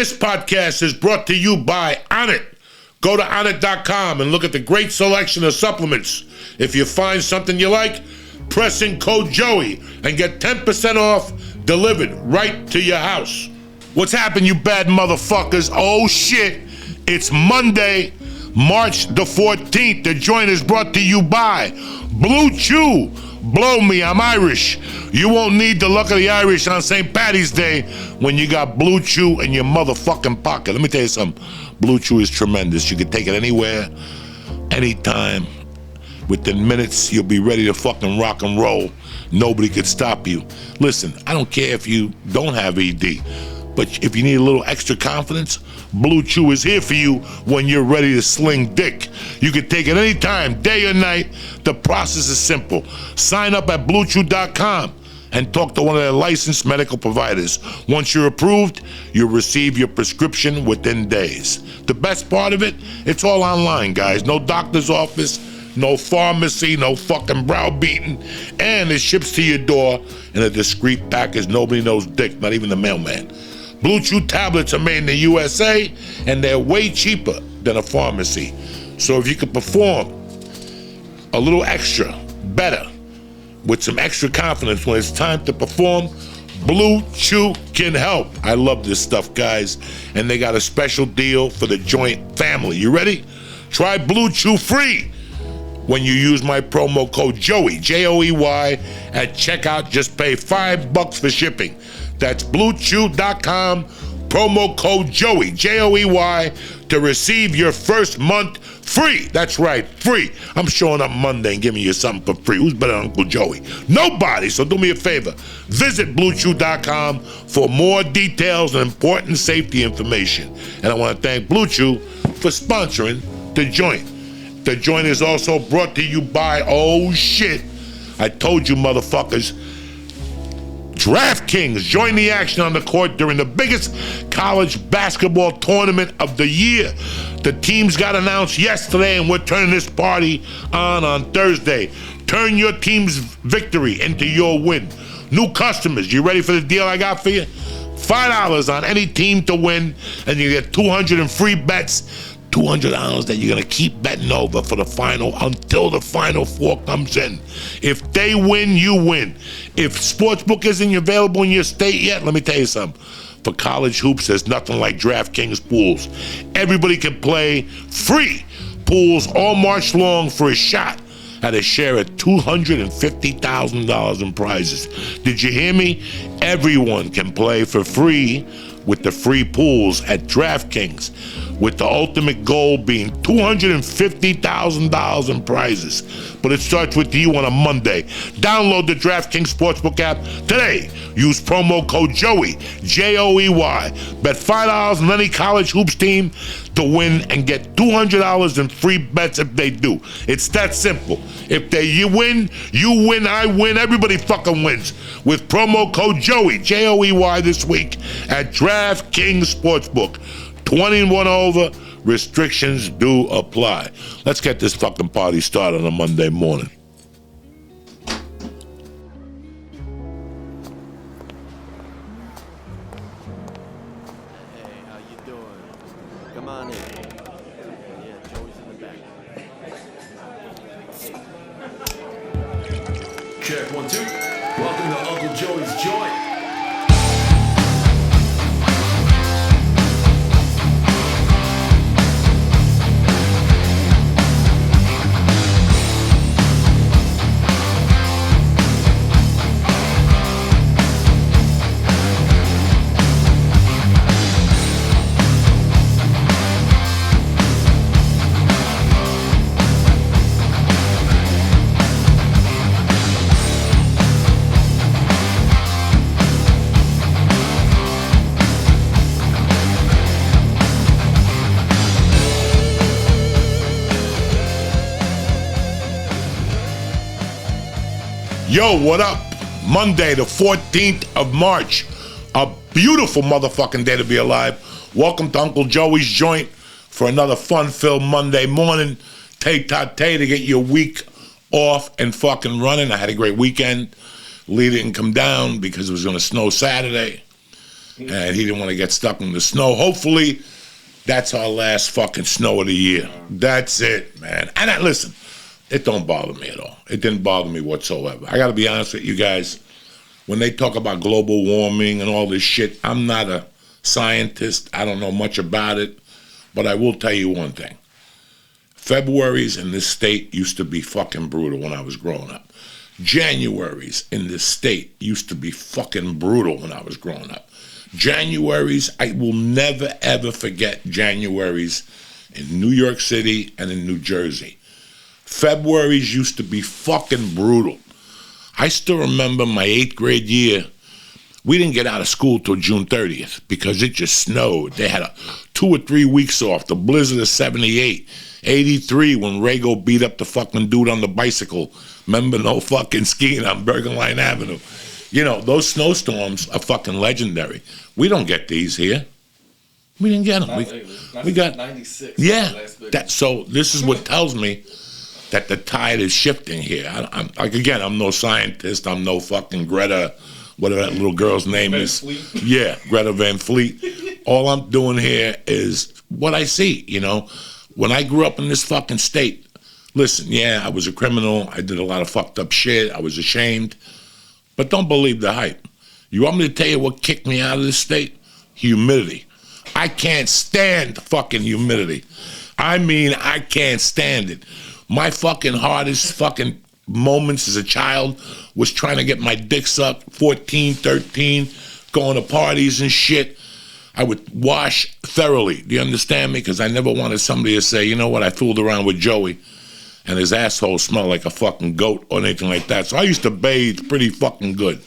This podcast is brought to you by ONNIT. Go to ONNIT.com and look at the great selection of supplements. If you find something you like, press in code Joey and get 10% off delivered right to your house. What's happened, you bad motherfuckers? Oh shit, it's Monday, March the 14th. The joint is brought to you by Blue Chew. Blow me, I'm Irish. You won't need the luck of the Irish on St. Paddy's Day when you got Blue Chew in your motherfucking pocket. Let me tell you something. Blue Chew is tremendous. You can take it anywhere, anytime. Within minutes, you'll be ready to fucking rock and roll. Nobody could stop you. Listen, I don't care if you don't have ED, but if you need a little extra confidence, Blue Chew is here for you when you're ready to sling dick. You can take it anytime, day or night. The process is simple. Sign up at BlueChew.com and talk to one of their licensed medical providers. Once you're approved, you'll receive your prescription within days. The best part of it, it's all online, guys. No doctor's office, no pharmacy, no fucking browbeating, and it ships to your door in a discreet package. Nobody knows dick, not even the mailman. Blue Chew tablets are made in the USA, and they're way cheaper than a pharmacy. So if you can perform a little extra, better, with some extra confidence when it's time to perform, Blue Chew can help. I love this stuff, guys, and they got a special deal for the joint family. You ready? Try Blue Chew free when you use my promo code Joey, Joey, at checkout. Just pay $5 for shipping. That's BlueChew.com, promo code Joey, Joey, to receive your first month free. That's right, free. I'm showing up Monday and giving you something for free. Who's better than Uncle Joey? Nobody. So do me a favor. Visit BlueChew.com for more details and important safety information. And I want to thank Blue Chew for sponsoring The Joint. The Joint is also brought to you by, oh shit, I told you motherfuckers, DraftKings. Join the action on the court during the biggest college basketball tournament of the year. The teams got announced yesterday, and we're turning this party on Thursday. Turn your team's victory into your win. New customers, you ready for the deal I got for you? $5 on any team to win, and you get 200 in free bets. $200 that you're going to keep betting over for the final until the Final Four comes in. If they win, you win. If Sportsbook isn't available in your state yet, let me tell you something. For college hoops, there's nothing like DraftKings pools. Everybody can play free pools all March long for a shot at a share at $250,000 in prizes. Did you hear me? Everyone can play for free with the free pools at DraftKings, with the ultimate goal being $250,000 in prizes. But it starts with you on a Monday. Download the DraftKings Sportsbook app today. Use promo code Joey, Joey. Bet $5 on any college hoops team to win and get $200 in free bets if they do. It's that simple. If you win, I win, everybody fucking wins. With promo code Joey, Joey, this week at DraftKings Sportsbook. 21 over, restrictions do apply. Let's get this fucking party started on a Monday morning. Hey, how you doing? Come on in. Yeah, Joey's in the back. Check 1, 2. Welcome to Uncle Joey's Joint. Yo, what up? Monday, the 14th of March. A beautiful motherfucking day to be alive. Welcome to Uncle Joey's Joint for another fun-filled Monday morning. Tay-ta-tay to get your week off and fucking running. I had a great weekend. Lee didn't come down because it was going to snow Saturday. and he didn't want to get stuck in the snow. Hopefully, that's our last fucking snow of the year. That's it, man. And listen, it don't bother me at all. It didn't bother me whatsoever. I got to be honest with you guys. When they talk about global warming and all this shit, I'm not a scientist. I don't know much about it. But I will tell you one thing. Februaries in this state used to be fucking brutal when I was growing up. Januaries in this state used to be fucking brutal when I was growing up. Januaries, I will never, ever forget Januaries in New York City and in New Jersey. Februaries used to be fucking brutal. I still remember my 8th grade year. We didn't get out of school till June 30th because it just snowed. They had 2 or 3 weeks off. The blizzard of 78, 83 when Rago beat up the fucking dude on the bicycle. Remember, no fucking skiing on Bergen Line Avenue. You know, those snowstorms are fucking legendary. We don't get these here. We didn't get them. We got 96. Yeah. So this is what tells me that the tide is shifting here. I'm no scientist. I'm no fucking Greta, whatever that little girl's name is. Yeah, Greta Van Fleet. All I'm doing here is what I see, you know. When I grew up in this fucking state, listen, yeah, I was a criminal. I did a lot of fucked up shit. I was ashamed. But don't believe the hype. You want me to tell you what kicked me out of this state? Humidity. I can't stand fucking humidity. I mean, I can't stand it. My fucking hardest fucking moments as a child was trying to get my dick sucked, 14, 13, going to parties and shit. I would wash thoroughly. Do you understand me? Because I never wanted somebody to say, you know what, I fooled around with Joey and his asshole smelled like a fucking goat or anything like that. So I used to bathe pretty fucking good.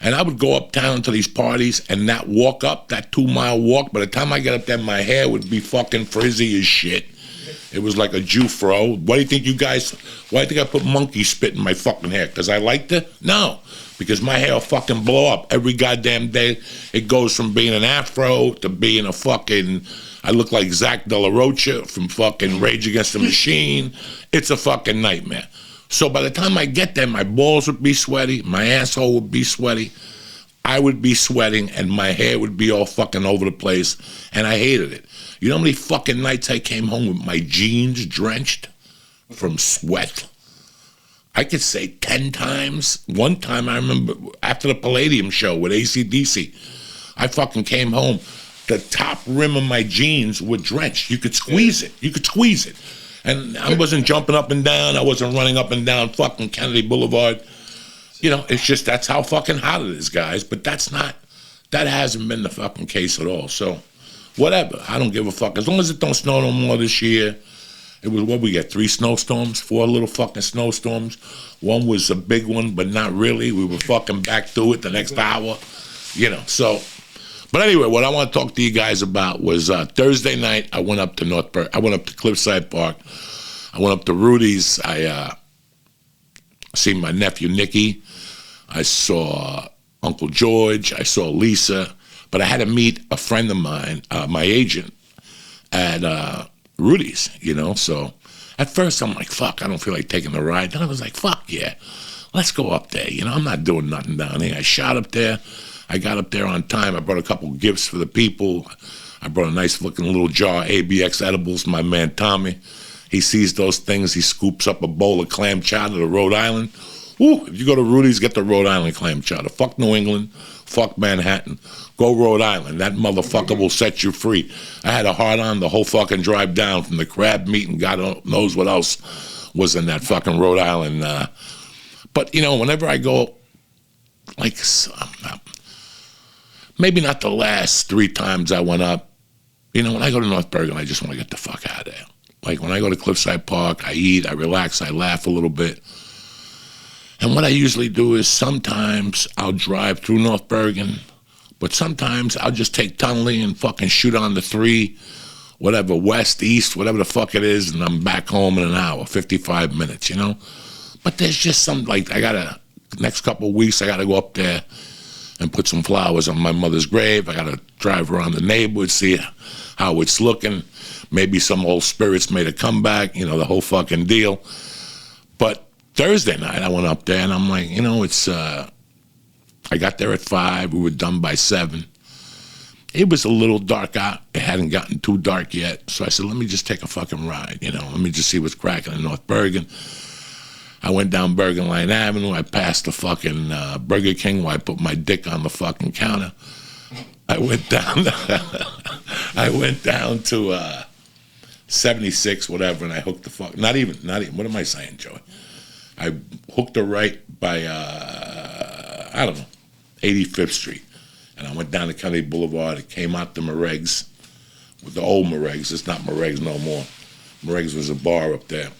And I would go uptown to these parties and that walk up, that 2-mile walk, by the time I get up there, my hair would be fucking frizzy as shit. It was like a Jew fro. Why do you think why do you think I put monkey spit in my fucking hair? Because I liked it? No. Because my hair will fucking blow up every goddamn day. It goes from being an afro to being a fucking, I look like Zach De La Rocha from fucking Rage Against the Machine. It's a fucking nightmare. So by the time I get there, my balls would be sweaty, my asshole would be sweaty, I would be sweating, and my hair would be all fucking over the place, and I hated it. You know how many fucking nights I came home with my jeans drenched from sweat? I could say 10 times. One time I remember after the Palladium show with AC/DC, I fucking came home. The top rim of my jeans were drenched. You could squeeze it. You could squeeze it. And I wasn't jumping up and down. I wasn't running up and down fucking Kennedy Boulevard. You know, it's just that's how fucking hot it is, guys. But that hasn't been the fucking case at all. So, whatever. I don't give a fuck. As long as it don't snow no more this year. It was what we got, 3 snowstorms, 4 little fucking snowstorms. One was a big one, but not really. We were fucking back to it the next hour. You know, so. But anyway, what I want to talk to you guys about was Thursday night, I went up to Cliffside Park. I went up to Rudy's. I seen my nephew, Nicky. I saw Uncle George. I saw Lisa. But I had to meet a friend of mine, my agent, at Rudy's, you know. So at first I'm like, fuck, I don't feel like taking the ride. Then I was like, fuck yeah, let's go up there. You know, I'm not doing nothing down here. I shot up there. I got up there on time. I brought a couple gifts for the people. I brought a nice looking little jar of ABX edibles. My man Tommy, he sees those things. He scoops up a bowl of clam chowder to Rhode Island. Woo, if you go to Rudy's, get the Rhode Island clam chowder. Fuck New England. Fuck Manhattan. Go Rhode Island. That motherfucker will set you free. I had a hard on the whole fucking drive down from the crab meat and God knows what else was in that fucking Rhode Island. But, you know, whenever I go, like, maybe not the last 3 times I went up. You know, when I go to North Bergen, I just want to get the fuck out of there. Like, when I go to Cliffside Park, I eat, I relax, I laugh a little bit. And what I usually do is sometimes I'll drive through North Bergen, but sometimes I'll just take tunneling and fucking shoot on the 3, whatever, west, east, whatever the fuck it is, and I'm back home in an hour, 55 minutes, you know? But there's just some, like, next couple of weeks, I got to go up there and put some flowers on my mother's grave. I got to drive around the neighborhood, see how it's looking. Maybe some old spirits made a comeback, you know, the whole fucking deal. But Thursday night, I went up there, and I'm like, you know, it's, I got there at 5. We were done by 7. It was a little dark out. It hadn't gotten too dark yet. So I said, let me just take a fucking ride, Let me just see what's cracking in North Bergen. I went down Bergen Line Avenue. I passed the fucking Burger King where I put my dick on the fucking counter. I went down to 76, whatever, and I hooked the fuck. Not even. What am I saying, Joey? I hooked a right by, 85th Street. And I went down to Kennedy Boulevard. It came out to Moreg's, with the old Moreg's. It's not Moreg's no more. Moreg's was a bar up there.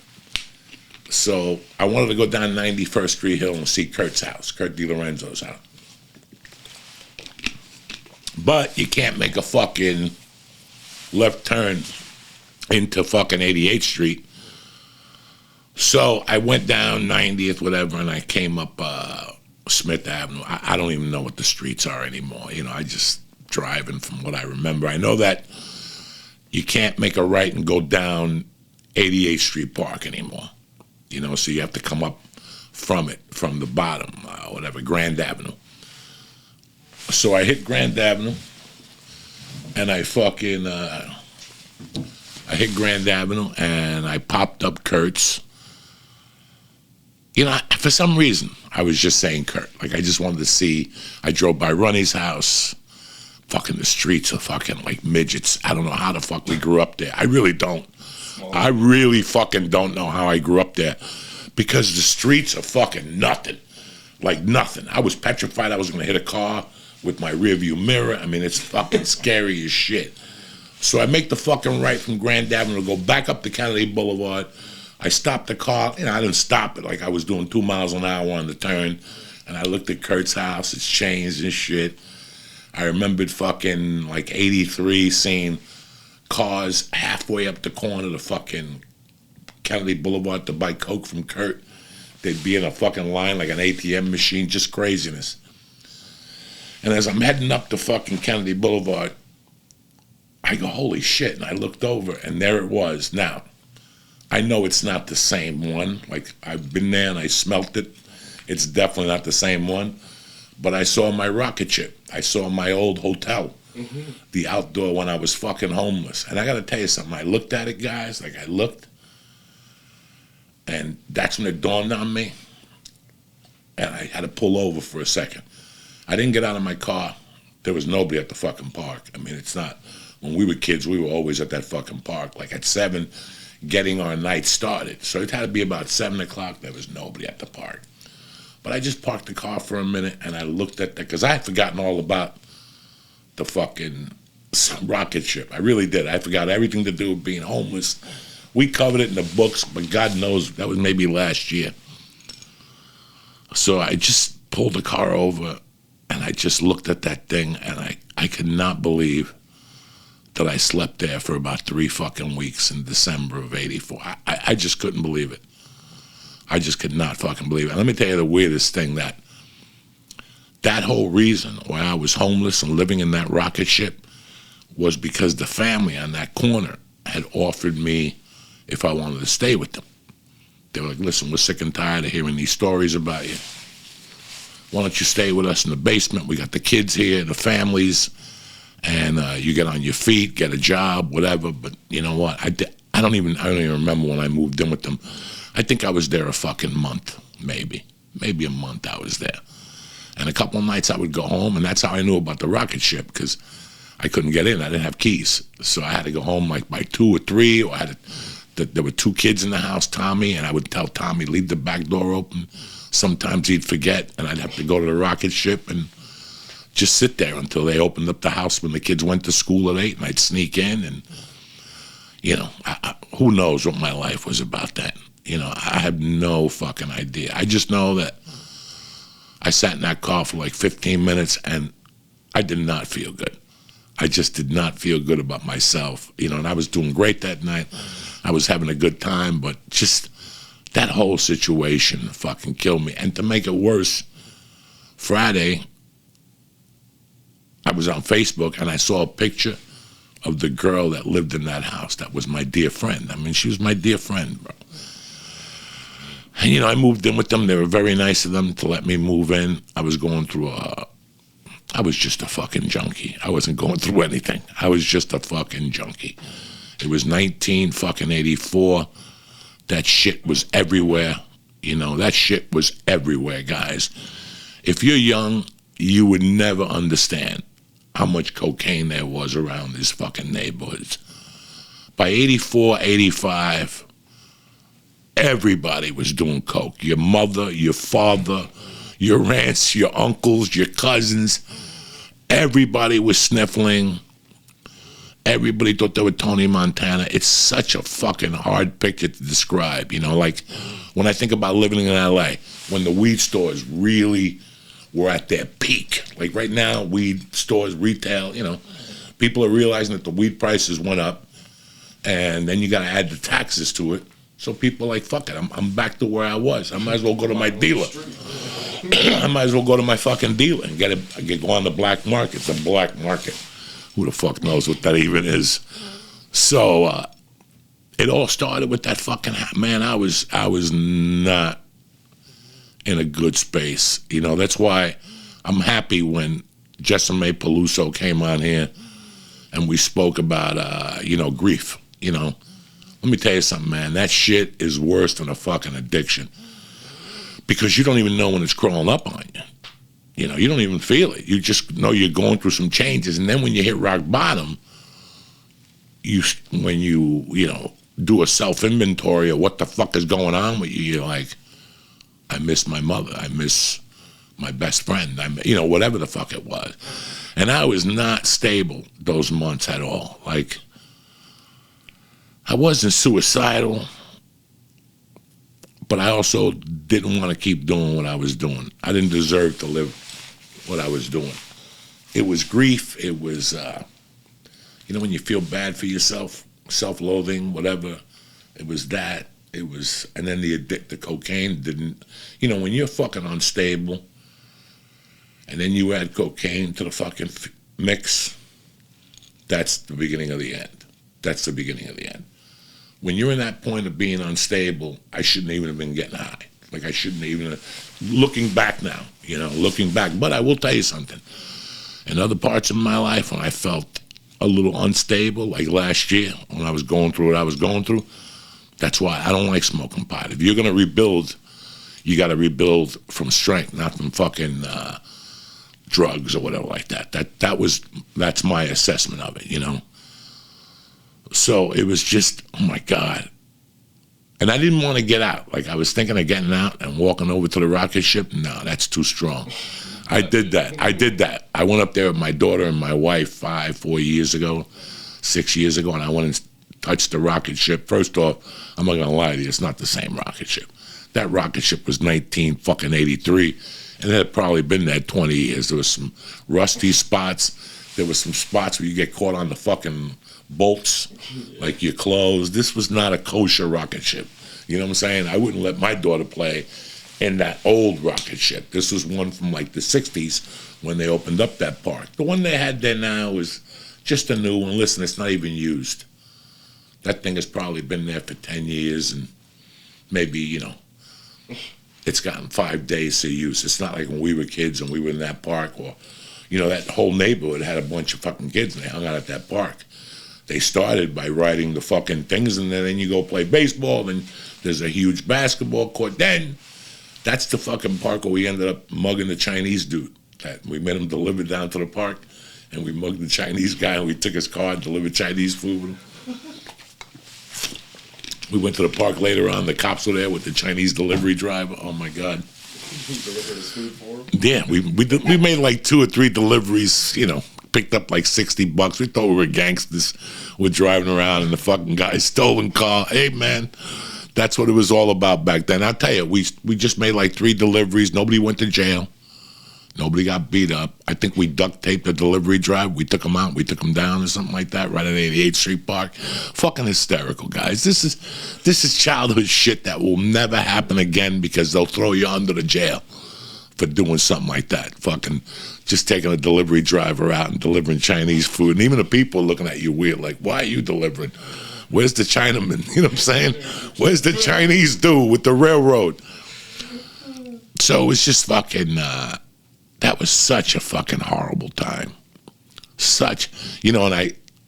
So I wanted to go down 91st Street Hill and see Kurt's house, Kurt DiLorenzo's house. But you can't make a fucking left turn into fucking 88th Street. So I went down 90th, whatever, and I came up Smith Avenue. I don't even know what the streets are anymore. I just driving from what I remember. I know that you can't make a right and go down 88th Street Park anymore. So you have to come up from the bottom, whatever, Grand Avenue. So I hit Grand Avenue, and I hit Grand Avenue, and I popped up Kurt's. For some reason, I was just saying Kurt. Like, I just wanted to see. I drove by Ronnie's house. Fucking the streets are fucking like midgets. I don't know how the fuck we grew up there. I really don't. I really fucking don't know how I grew up there. Because the streets are fucking nothing. Like nothing. I was petrified I was going to hit a car with my rearview mirror. I mean, it's fucking scary as shit. So I make the fucking right from Grand Avenue to go back up to Kennedy Boulevard. I stopped the car. I didn't stop it. Like I was doing 2 miles an hour on the turn. And I looked at Kurt's house. It's changed and shit. I remembered fucking like 83 seeing cars halfway up the corner of the fucking Kennedy Boulevard to buy Coke from Kurt. They'd be in a fucking line like an ATM machine. Just craziness. And as I'm heading up to fucking Kennedy Boulevard, I go, holy shit. And I looked over, and there it was. Now, I know it's not the same one. Like, I've been there and I smelt it. It's definitely not the same one. But I saw my rocket ship. I saw my old hotel, the outdoor when I was fucking homeless. And I got to tell you something. I looked at it, guys. Like, I looked. And that's when it dawned on me. And I had to pull over for a second. I didn't get out of my car. There was nobody at the fucking park. I mean, it's not. When we were kids, we were always at that fucking park. Like at 7, getting our night started. So it had to be about 7 o'clock. There was nobody at the park. But I just parked the car for a minute, and I looked at that, because I had forgotten all about the fucking rocket ship. I really did. I forgot everything to do with being homeless. We covered it in the books, but God knows that was maybe last year. So I just pulled the car over, and I just looked at that thing, and I could not believe that I slept there for about 3 fucking weeks in December of '84. I just couldn't believe it. I just could not fucking believe it. And let me tell you the weirdest thing, that whole reason why I was homeless and living in that rocket ship was because the family on that corner had offered me if I wanted to stay with them. They were like, listen, we're sick and tired of hearing these stories about you. Why don't you stay with us in the basement? We got the kids here, the families, and you get on your feet, get a job, whatever. But you know what? I don't even remember when I moved in with them. I think I was there a fucking month, maybe a month I was there. And a couple of nights I would go home, and that's how I knew about the rocket ship, because I couldn't get in. I didn't have keys. So I had to go home like by 2 or 3, or there were 2 kids in the house, Tommy, and I would tell Tommy, leave the back door open. Sometimes he'd forget, and I'd have to go to the rocket ship and just sit there until they opened up the house when the kids went to school at 8, and I'd sneak in, and, who knows what my life was about then. I have no fucking idea. I just know that I sat in that car for like 15 minutes, and I did not feel good. I just did not feel good about myself, and I was doing great that night. I was having a good time, but just that whole situation fucking killed me. And to make it worse, Friday, I was on Facebook, and I saw a picture of the girl that lived in that house. That was my dear friend. I mean, she was my dear friend, bro. And, I moved in with them. They were very nice of them to let me move in. I was going through I was just a fucking junkie. I wasn't going through anything. I was just a fucking junkie. It was 1984. That shit was everywhere. You know, that shit was everywhere, guys. If you're young, you would never understand how much cocaine there was around these fucking neighborhoods. By 84, 85, everybody was doing coke. Your mother, your father, your aunts, your uncles, your cousins. Everybody was sniffling. Everybody thought they were Tony Montana. It's such a fucking hard picture to describe. You know, like when I think about living in LA, when the weed stores really were at their peak. Like right now, weed stores, retail, you know, people are realizing that the weed prices went up, and then you got to add the taxes to it. So people are like, fuck it, I'm back to where I was. I might as well go to my dealer. I might as well go to my fucking dealer and go on the black market. It's a black market. Who the fuck knows what that even is? So it all started with that fucking man. I was not in a good space. You know, that's why I'm happy when Jessime Peluso came on here and we spoke about you know, grief. You know, let me tell you something, man. That shit is worse than a fucking addiction. Because you don't even know when it's crawling up on you. You know, you don't even feel it. You just know you're going through some changes. And then when you hit rock bottom, when you know, do a self-inventory of what the fuck is going on with you, you're like, I miss my mother. I miss my best friend. You know, whatever the fuck it was. And I was not stable those months at all. Like, I wasn't suicidal, but I also didn't want to keep doing what I was doing. I didn't deserve to live what I was doing. It was grief. It was, you know, when you feel bad for yourself, self-loathing, whatever. It was that. It was, and then the cocaine didn't, you know, when you're fucking unstable, and then you add cocaine to the fucking mix, that's the beginning of the end. That's the beginning of the end. When you're in that point of being unstable, I shouldn't even have been getting high. Like, I shouldn't even, looking back now, you know, looking back. But I will tell you something. In other parts of my life, when I felt a little unstable, like last year, when I was going through what I was going through, that's why I don't like smoking pot. If you're going to rebuild, you got to rebuild from strength, not from fucking drugs or whatever like that. That's my assessment of it, you know. So it was just, oh my God. And I didn't want to get out. Like, I was thinking of getting out and walking over to the rocket ship. No, that's too strong. I did that. I went up there with my daughter and my wife 4 years ago, 6 years ago, and I went and touched the rocket ship. First off, I'm not going to lie to you, it's not the same rocket ship. That rocket ship was 1983, and it had probably been there 20 years. There was some rusty spots. There was some spots where you get caught on the fucking bolts, like your clothes. This was not a kosher rocket ship. You know what I'm saying? I wouldn't let my daughter play in that old rocket ship. This was one from like the 60s when they opened up that park. The one they had there now is just a new one. Listen, it's not even used. That thing has probably been there for 10 years, and maybe, you know, it's gotten 5 days to use. It's not like when we were kids and we were in that park, or, you know, that whole neighborhood had a bunch of fucking kids and they hung out at that park. They started by riding the fucking things, and then you go play baseball, and there's a huge basketball court. Then that's the fucking park where we ended up mugging the Chinese dude. That we made him deliver down to the park, and we mugged the Chinese guy, and we took his car and delivered Chinese food with him. We went to the park later on. The cops were there with the Chinese delivery driver. Oh my God. You delivered his food for him? Yeah, we made like 2 or 3 deliveries, you know. Picked up like $60. We thought we were gangsters. We're driving around in the fucking guy's stolen car. Hey, man, that's what it was all about back then. I'll tell you, we just made like 3 deliveries. Nobody went to jail. Nobody got beat up. I think we duct taped the delivery driver. We took him out. We took him down or something like that right at 88th Street Park. Fucking hysterical, guys. This is childhood shit that will never happen again because they'll throw you under the jail for doing something like that. Fucking just taking a delivery driver out and delivering Chinese food. And even the people are looking at you weird, like, why are you delivering? Where's the Chinaman? You know what I'm saying? Where's the Chinese dude with the railroad? So it's just fucking That was such a fucking horrible time. Such, and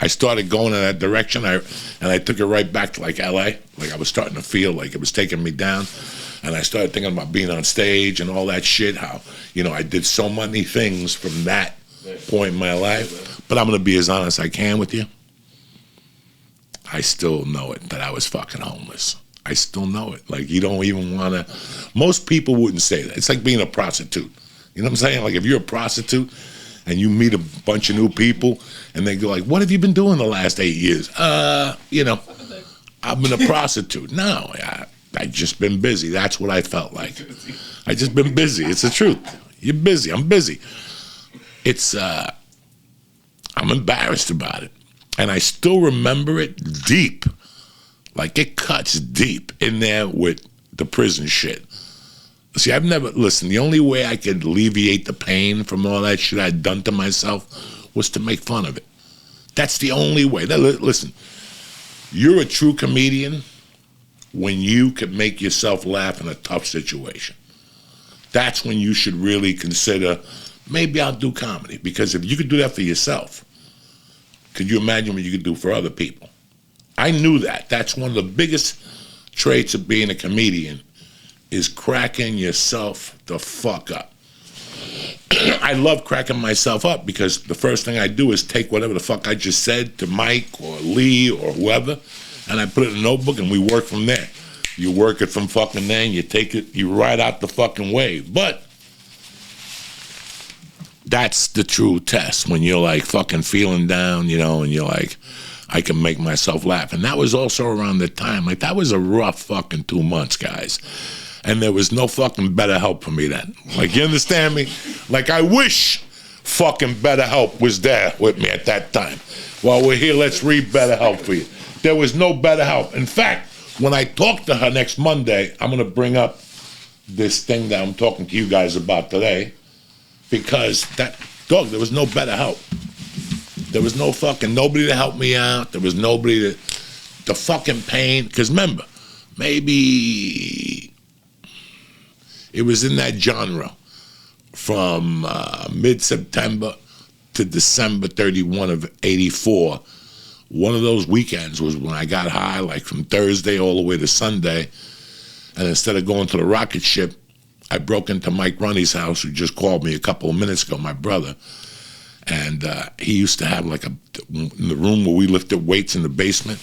I started going in that direction, and I took it right back to like LA. Like I was starting to feel like it was taking me down. And I started thinking about being on stage and all that shit, how, I did so many things from that point in my life. But I'm going to be as honest as I can with you. I still know it, that I was fucking homeless. I still know it. Like, you don't even want to, most people wouldn't say that. It's like being a prostitute. You know what I'm saying? Like, if you're a prostitute and you meet a bunch of new people and they go like, what have you been doing the last 8 years? I've been a prostitute. No, I just been busy. That's what I felt like. I just been busy. It's the truth. You're busy. I'm busy. It's, I'm embarrassed about it. And I still remember it deep. Like it cuts deep in there with the prison shit. See, the only way I could alleviate the pain from all that shit I'd done to myself was to make fun of it. That's the only way. Listen, you're a true comedian when you can make yourself laugh in a tough situation. That's when you should really consider, maybe I'll do comedy. Because if you could do that for yourself, could you imagine what you could do for other people? I knew that. That's one of the biggest traits of being a comedian, is cracking yourself the fuck up. I love cracking myself up because the first thing I do is take whatever the fuck I just said to Mike or Lee or whoever, and I put it in a notebook and we work from there. You work it from fucking there and you take it, you ride out the fucking wave. But that's the true test when you're like fucking feeling down, and you're like, I can make myself laugh. And that was also around the time, like that was a rough fucking 2 months, guys. And there was no fucking better help for me then. Like, you understand me? Like, I wish fucking BetterHelp was there with me at that time. While we're here, let's read BetterHelp for you. There was no BetterHelp. In fact, when I talk to her next Monday, I'm going to bring up this thing that I'm talking to you guys about today, because there was no BetterHelp. There was no fucking nobody to help me out. There was nobody the fucking pain. Because remember, maybe it was in that genre from mid-September to December 31 of 84. One of those weekends was when I got high, like from Thursday all the way to Sunday. And instead of going to the rocket ship, I broke into Mike Runny's house, who just called me a couple of minutes ago, my brother. And he used to have like in the room where we lifted weights in the basement,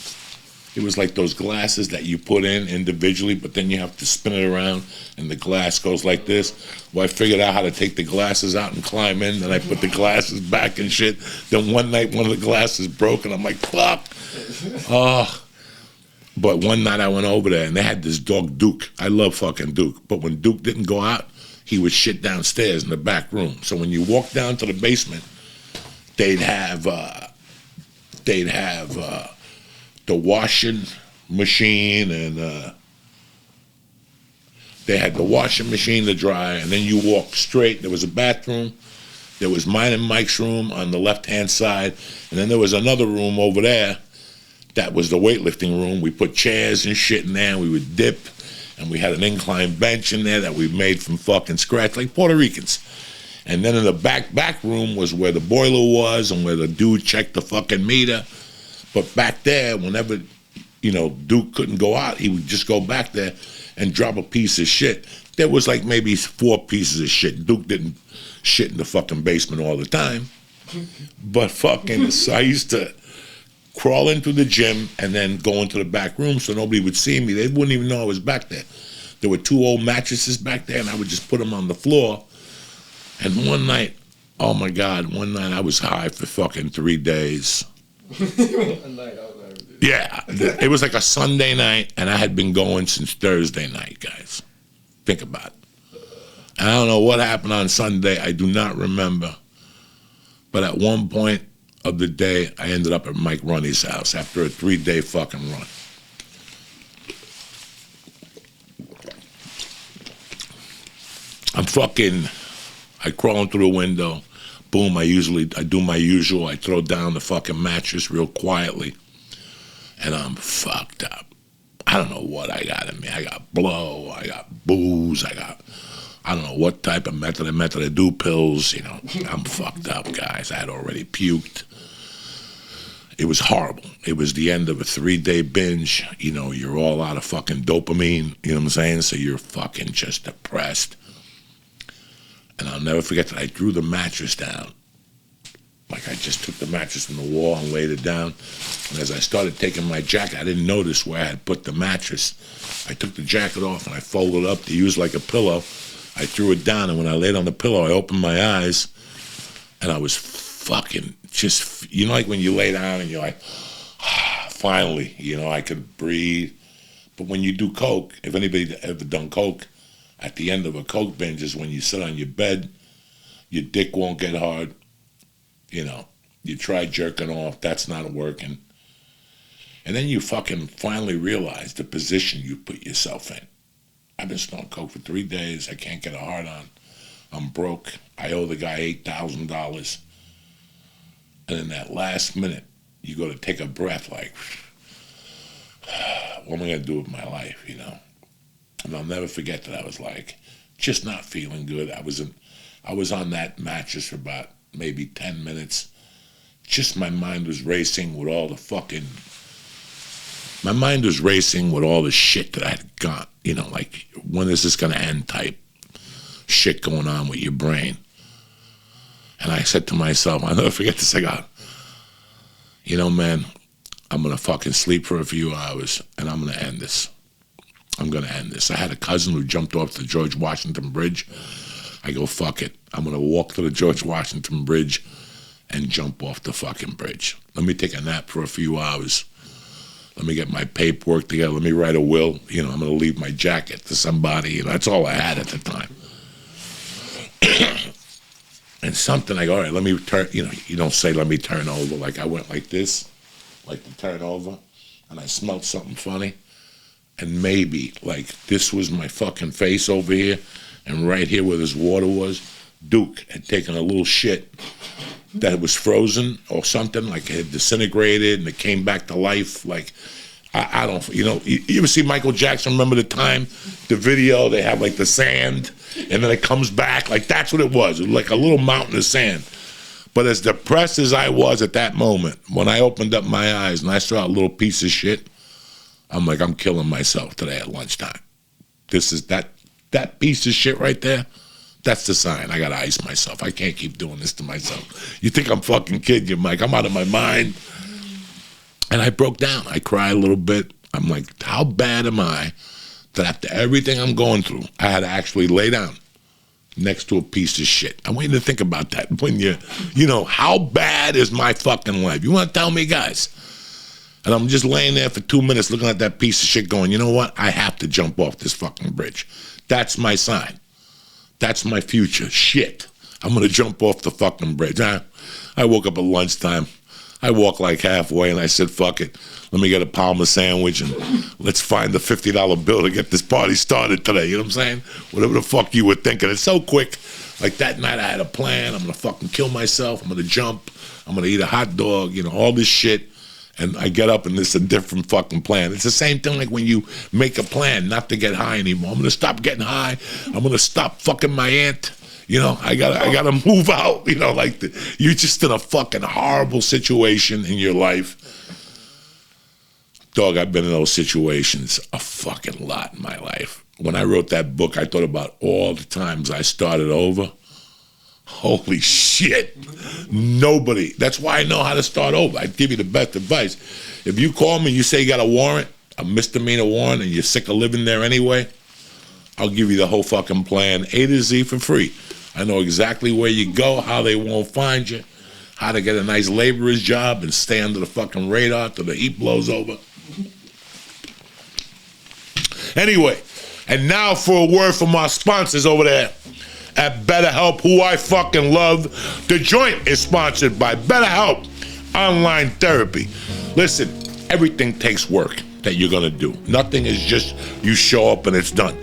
it was like those glasses that you put in individually, but then you have to spin it around and the glass goes like this. Well, I figured out how to take the glasses out and climb in, then I put the glasses back and shit. Then one night one of the glasses broke and I'm like, fuck. But one night I went over there and they had this dog, Duke. I love fucking Duke. But when Duke didn't go out, he would shit downstairs in the back room. So when you walk down to the basement, they'd have the washing machine, and they had the washing machine to dry, and then you walk straight. There was a bathroom. There was mine and Mike's room on the left-hand side, and then there was another room over there that was the weightlifting room. We put chairs and shit in there, and we would dip, and we had an incline bench in there that we made from fucking scratch, like Puerto Ricans. And then in the back room was where the boiler was and where the dude checked the fucking meter. But back there, whenever, Duke couldn't go out, he would just go back there and drop a piece of shit. There was like maybe 4 pieces of shit. Duke didn't shit in the fucking basement all the time. But fucking, so I used to crawl into the gym and then go into the back room so nobody would see me. They wouldn't even know I was back there. There were 2 old mattresses back there, and I would just put them on the floor. And one night, oh my God, I was high for fucking 3 days. Yeah, it was like a Sunday night, and I had been going since Thursday night, guys. Think about it. And I don't know what happened on Sunday. I do not remember. But at one point of the day, I ended up at Mike Runny's house after a 3-day fucking run. I crawl in through the window. Boom, I do my usual. I throw down the fucking mattress real quietly. And I'm fucked up. I don't know what I got in me. I got blow. I got booze. I got I don't know what type of method I do pills. You know, I'm fucked up, guys. I had already puked. It was horrible. It was the end of a 3-day binge. You know, you're all out of fucking dopamine. You know what I'm saying? So you're fucking just depressed. And I'll never forget that I threw the mattress down. Like I just took the mattress from the wall and laid it down. And as I started taking my jacket, I didn't notice where I had put the mattress. I took the jacket off and I folded it up to use like a pillow. I threw it down, and when I laid on the pillow, I opened my eyes, and I was fucking just, you know, like when you lay down and you're like, finally, you know, I could breathe. But when you do coke, if anybody ever done coke, at the end of a coke binge is when you sit on your bed, your dick won't get hard. You know, you try jerking off, that's not working. And then you fucking finally realize the position you put yourself in. I've been smoking coke for 3 days. I can't get a hard on. I'm broke. I owe the guy $8,000. And in that last minute, you go to take a breath like, what am I going to do with my life, you know? And I'll never forget that I was like, just not feeling good. I was on that mattress for about maybe 10 minutes. Just my mind was racing with all the shit that I had got, you know, like, when is this going to end type shit going on with your brain. And I said to myself, I'll never forget this, I got, you know, man, I'm going to fucking sleep for a few hours, and I'm going to end this. I'm going to end this. I had a cousin who jumped off the George Washington Bridge. I go, fuck it. I'm going to walk to the George Washington Bridge and jump off the fucking bridge. Let me take a nap for a few hours. Let me get my paperwork together. Let me write a will. You know, I'm going to leave my jacket to somebody. You know, that's all I had at the time. And something, I go, all right, let me turn, you know, you don't say let me turn over. Like I went like this, like to turn over, and I smelled something funny. And maybe, like, this was my fucking face over here, and right here where this water was, Duke had taken a little shit that was frozen or something, like it had disintegrated and it came back to life. Like, I don't, you know, you ever see Michael Jackson, remember the time, the video, they have like the sand and then it comes back, like that's what it was like a little mountain of sand. But as depressed as I was at that moment, when I opened up my eyes and I saw a little piece of shit, I'm like, I'm killing myself today at lunchtime. This is that piece of shit right there. That's the sign. I gotta ice myself. I can't keep doing this to myself. You think I'm fucking kidding you, Mike? I'm out of my mind. And I broke down. I cried a little bit. I'm like, how bad am I that after everything I'm going through, I had to actually lay down next to a piece of shit? I want you to think about that. When you know, how bad is my fucking life? You want to tell me, guys? And I'm just laying there for 2 minutes looking at that piece of shit going, you know what? I have to jump off this fucking bridge. That's my sign. That's my future. Shit. I'm going to jump off the fucking bridge. I woke up at lunchtime. I walked like halfway and I said, fuck it. Let me get a Palmer sandwich and let's find the $50 bill to get this party started today. You know what I'm saying? Whatever the fuck you were thinking. It's so quick. Like that night I had a plan. I'm going to fucking kill myself. I'm going to jump. I'm going to eat a hot dog. You know, all this shit. And I get up and it's a different fucking plan. It's the same thing like when you make a plan not to get high anymore. I'm going to stop getting high. I'm going to stop fucking my aunt. You know, I gotta move out. You know, like you're just in a fucking horrible situation in your life. Dog, I've been in those situations a fucking lot in my life. When I wrote that book, I thought about all the times I started over. Holy shit. Nobody. That's why I know how to start over. I'd give you the best advice. If you call me and you say you got a warrant, a misdemeanor warrant, and you're sick of living there anyway, I'll give you the whole fucking plan, A to Z, for free. I know exactly where you go, how they won't find you, how to get a nice laborer's job and stay under the fucking radar till the heat blows over. Anyway, and now for a word from our sponsors over there at BetterHelp, who I fucking love. The Joint is sponsored by BetterHelp Online Therapy. Listen, everything takes work that you're gonna do. Nothing is just you show up and it's done.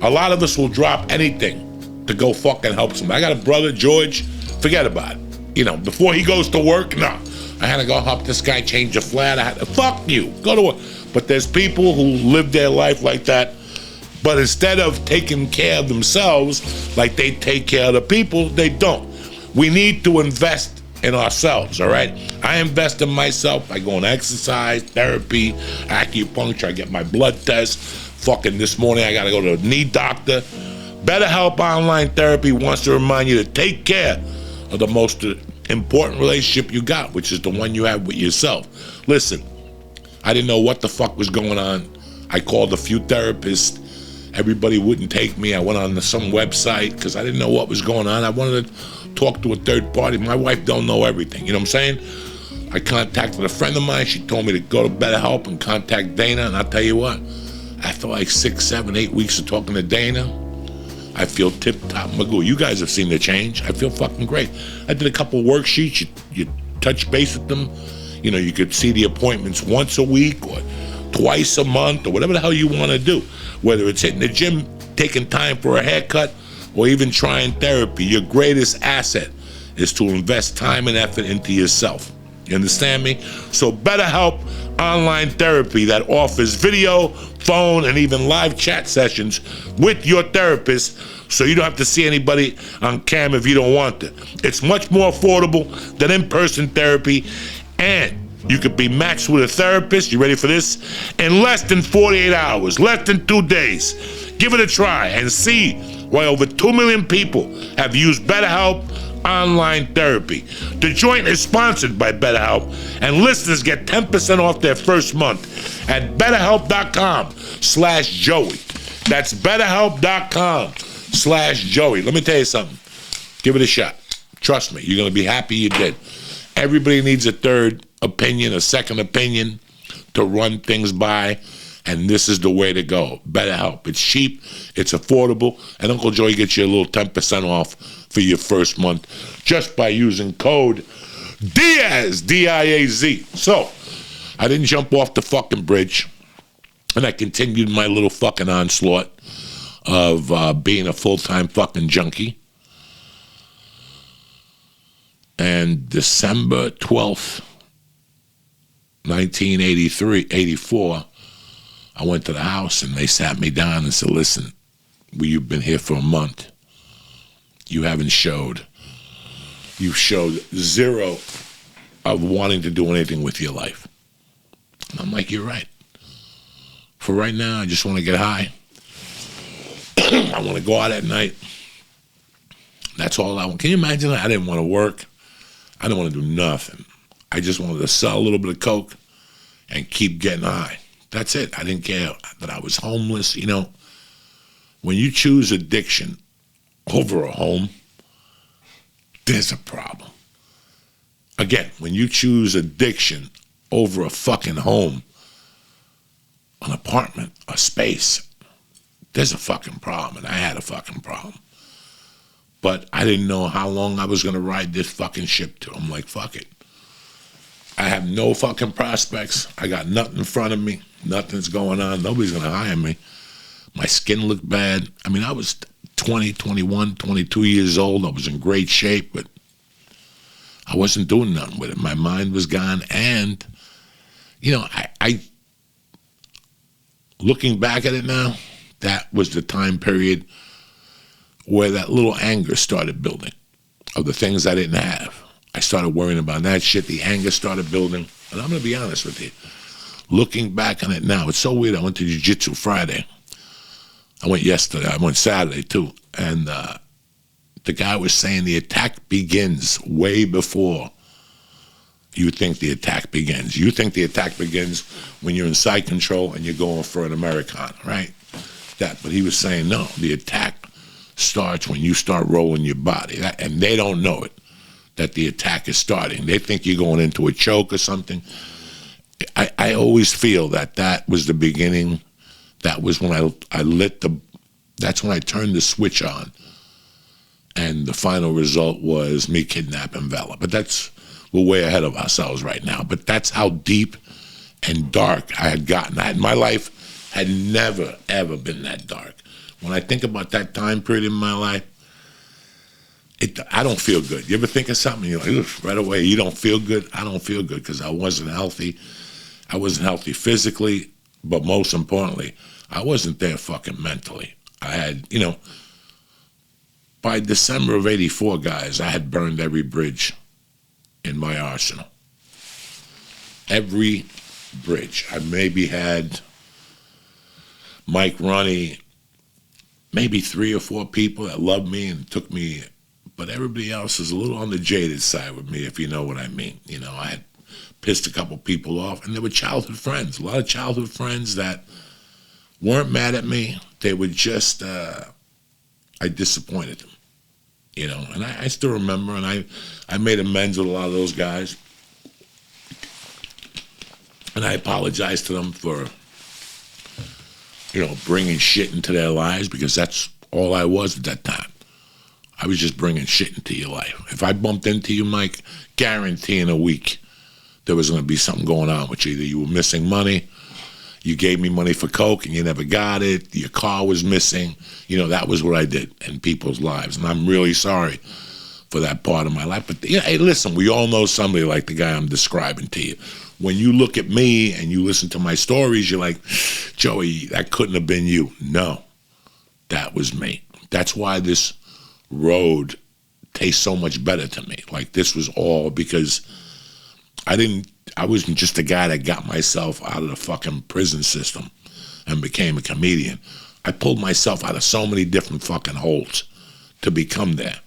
A lot of us will drop anything to go fucking help somebody. I got a brother, George, forget about it. You know, before he goes to work, no. I had to go help this guy change a flat. I had to, fuck you, go to work. But there's people who live their life like that. But instead of taking care of themselves like they take care of the people, they don't. We need to invest in ourselves, all right? I invest in myself. I go on exercise, therapy, acupuncture. I get my blood test. Fucking this morning, I got to go to a knee doctor. BetterHelp Online Therapy wants to remind you to take care of the most important relationship you got, which is the one you have with yourself. Listen, I didn't know what the fuck was going on. I called a few therapists. Everybody wouldn't take me. I went on some website because I didn't know what was going on. I wanted to talk to a third party. My wife don't know everything. You know what I'm saying? I contacted a friend of mine. She told me to go to BetterHelp and contact Dana. And I'll tell you what, after like 6, 7, 8 weeks of talking to Dana, I feel tip-top magoo. You guys have seen the change. I feel fucking great. I did a couple worksheets. You touch base with them. You know, you could see the appointments once a week or twice a month or whatever the hell you want to do. Whether it's hitting the gym, taking time for a haircut, or even trying therapy, your greatest asset is to invest time and effort into yourself. You understand me? So BetterHelp Online Therapy that offers video, phone, and even live chat sessions with your therapist, so you don't have to see anybody on cam if you don't want to. It's much more affordable than in-person therapy, and you could be matched with a therapist, you ready for this, in less than 48 hours, less than 2 days. Give it a try and see why over 2 million people have used BetterHelp Online Therapy. The joint is sponsored by BetterHelp, and listeners get 10% off their first month at BetterHelp.com/Joey. That's BetterHelp.com/Joey. Let me tell you something. Give it a shot. Trust me, you're going to be happy you did. Everybody needs a third opinion, a second opinion to run things by, and this is the way to go. BetterHelp. It's cheap, it's affordable, and Uncle Joey gets you a little 10% off for your first month just by using code Diaz, D-I-A-Z. So, I didn't jump off the fucking bridge, and I continued my little fucking onslaught of being a full-time fucking junkie. And December 12th, 1984, I went to the house and they sat me down and said, listen, you've been here for a month. You've showed zero of wanting to do anything with your life. And I'm like, you're right. For right now, I just want to get high. I want to go out at night. That's all I want. Can you imagine that? I didn't want to work. I didn't want to do nothing. I just wanted to sell a little bit of coke and keep getting high. That's it. I didn't care that I was homeless. You know, when you choose addiction over a home, there's a problem. Again, when you choose addiction over a fucking home, an apartment, a space, there's a fucking problem. And I had a fucking problem. But I didn't know how long I was going to ride this fucking ship to. I'm like, fuck it. I have no fucking prospects. I got nothing in front of me. Nothing's going on. Nobody's going to hire me. My skin looked bad. I mean, I was 20, 21, 22 years old. I was in great shape, but I wasn't doing nothing with it. My mind was gone. And, you know, I looking back at it now, that was the time period where that little anger started building of the things I didn't have. I started worrying about that shit. The anger started building. And I'm going to be honest with you. Looking back on it now, it's so weird. I went to Jiu-Jitsu Friday. I went yesterday. I went Saturday, too. And the guy was saying the attack begins way before you think the attack begins. You think the attack begins when you're in side control and you're going for an Americana, right? But he was saying, no, the attack starts when you start rolling your body. And they don't know it, that the attack is starting. They think you're going into a choke or something. I always feel that was the beginning. That was when that's when I turned the switch on. And the final result was me kidnapping Vela. But we're way ahead of ourselves right now. But that's how deep and dark I had gotten. My life had never, ever been that dark. When I think about that time period in my life, I don't feel good. You ever think of something, you're like, right away, you don't feel good? I don't feel good because I wasn't healthy. I wasn't healthy physically, but most importantly, I wasn't there fucking mentally. I had, by December of 84, guys, I had burned every bridge in my arsenal. Every bridge. I maybe had Mike Ronnie, maybe 3 or 4 people that loved me and took me, but everybody else is a little on the jaded side with me, if you know what I mean. I had pissed a couple people off, and they were childhood friends, a lot of childhood friends that weren't mad at me. They were just, I disappointed them, and I still remember, and I made amends with a lot of those guys, and I apologized to them for, bringing shit into their lives, because that's all I was at that time. I was just bringing shit into your life. If I bumped into you, Mike, guarantee in a week there was going to be something going on with you. Either you were missing money, you gave me money for coke and you never got it, your car was missing. That was what I did in people's lives. And I'm really sorry for that part of my life. But hey, listen, we all know somebody like the guy I'm describing to you. When you look at me and you listen to my stories, you're like, Joey, that couldn't have been you. No, that was me. That's why this road tastes so much better to me. Like, this was all because I wasn't just a guy that got myself out of the fucking prison system and became a comedian. I pulled myself out of so many different fucking holes to become there.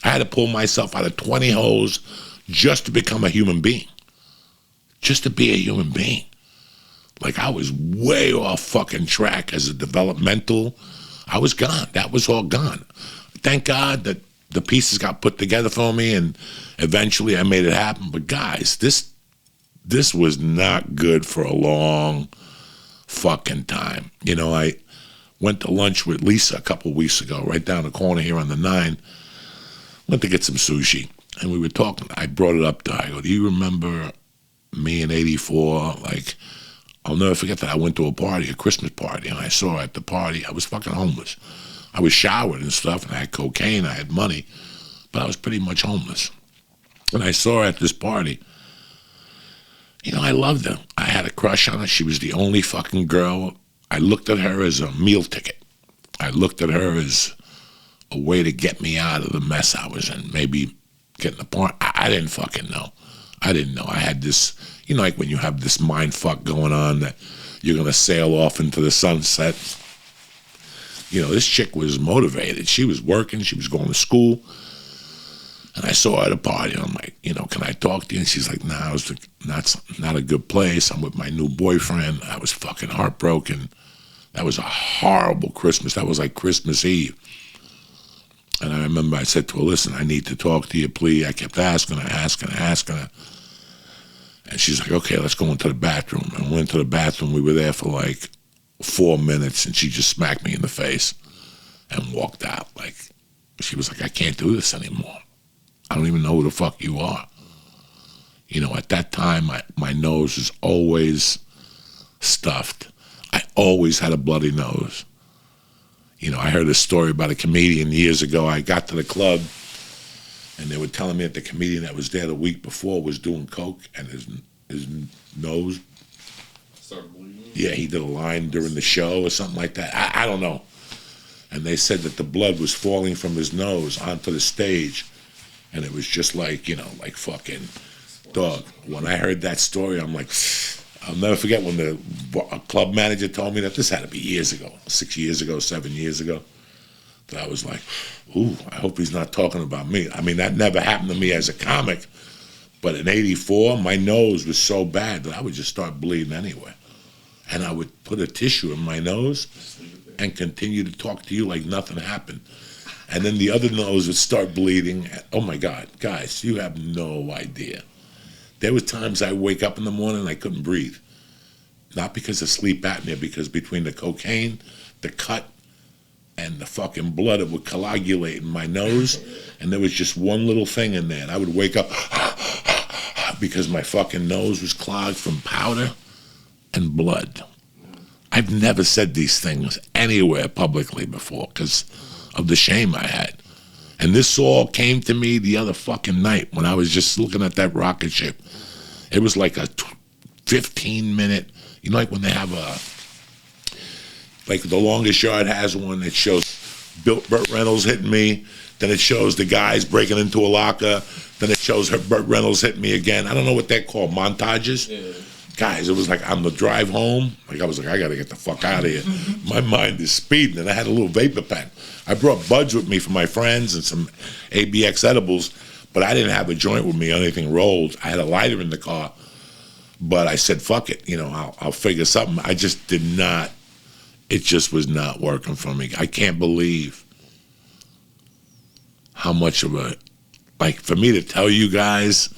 I had to pull myself out of 20 holes just to become a human being. Just to be a human being. Like, I was way off fucking track as a developmental. I was gone. That was all gone. Thank God that the pieces got put together for me, and eventually I made it happen. But guys, this was not good for a long fucking time. I went to lunch with Lisa a couple weeks ago, right down the corner here on the 9. Went to get some sushi, and we were talking. I brought it up to her. I go, do you remember me in 84? Like, I'll never forget that I went to a party, a Christmas party, and I saw her at the party. I was fucking homeless. I was showered and stuff, and I had cocaine, I had money, but I was pretty much homeless. And I saw her at this party. I loved her. I had a crush on her. She was the only fucking girl. I looked at her as a meal ticket. I looked at her as a way to get me out of the mess I was in. Maybe getting a part. I didn't fucking know. I didn't know. I had this, like when you have this mind fuck going on that you're going to sail off into the sunset. This chick was motivated. She was working. She was going to school. And I saw her at a party. And I'm like, can I talk to you? And she's like, nah, it's not a good place. I'm with my new boyfriend. I was fucking heartbroken. That was a horrible Christmas. That was like Christmas Eve. And I remember I said to her, listen, I need to talk to you, please. I kept asking her. And she's like, okay, let's go into the bathroom. And we went to the bathroom. We were there for like 4 minutes, and she just smacked me in the face and walked out. Like, she was like, I can't do this anymore. I don't even know who the fuck you are. At that time, my nose was always stuffed. I always had a bloody nose. I heard a story about a comedian years ago. I got to the club, and they were telling me that the comedian that was there the week before was doing coke, and his nose Started bleeding. Yeah, he did a line during the show or something like that. I don't know. And they said that the blood was falling from his nose onto the stage, and it was just like, like fucking dog. When I heard that story, I'm like, I'll never forget when a club manager told me that. This had to be years ago, 6 years ago, 7 years ago. That I was like, ooh, I hope he's not talking about me. I mean, that never happened to me as a comic, but in 84, my nose was so bad that I would just start bleeding anyway. And I would put a tissue in my nose and continue to talk to you like nothing happened. And then the other nose would start bleeding. Oh my God, guys, you have no idea. There were times I wake up in the morning and I couldn't breathe. Not because of sleep apnea, because between the cocaine, the cut, and the fucking blood, it would coagulate in my nose, and there was just one little thing in there. And I would wake up because my fucking nose was clogged from powder and blood. I've never said these things anywhere publicly before because of the shame I had. And this all came to me the other fucking night when I was just looking at that rocket ship. It was like a 15-minute, like when they have Like The Longest Yard has one that shows Burt Reynolds hitting me. Then it shows the guys breaking into a locker. Then it shows Burt Reynolds hitting me again. I don't know what they're called, montages. Yeah. Guys, it was like on the drive home. Like I was like, I got to get the fuck out of here. My mind is speeding, and I had a little vapor pen. I brought buds with me for my friends and some ABX edibles, but I didn't have a joint with me or anything rolled. I had a lighter in the car, but I said, fuck it. I'll figure something. I just did not. It just was not working for me. I can't believe how much of a, like, for me to tell you guys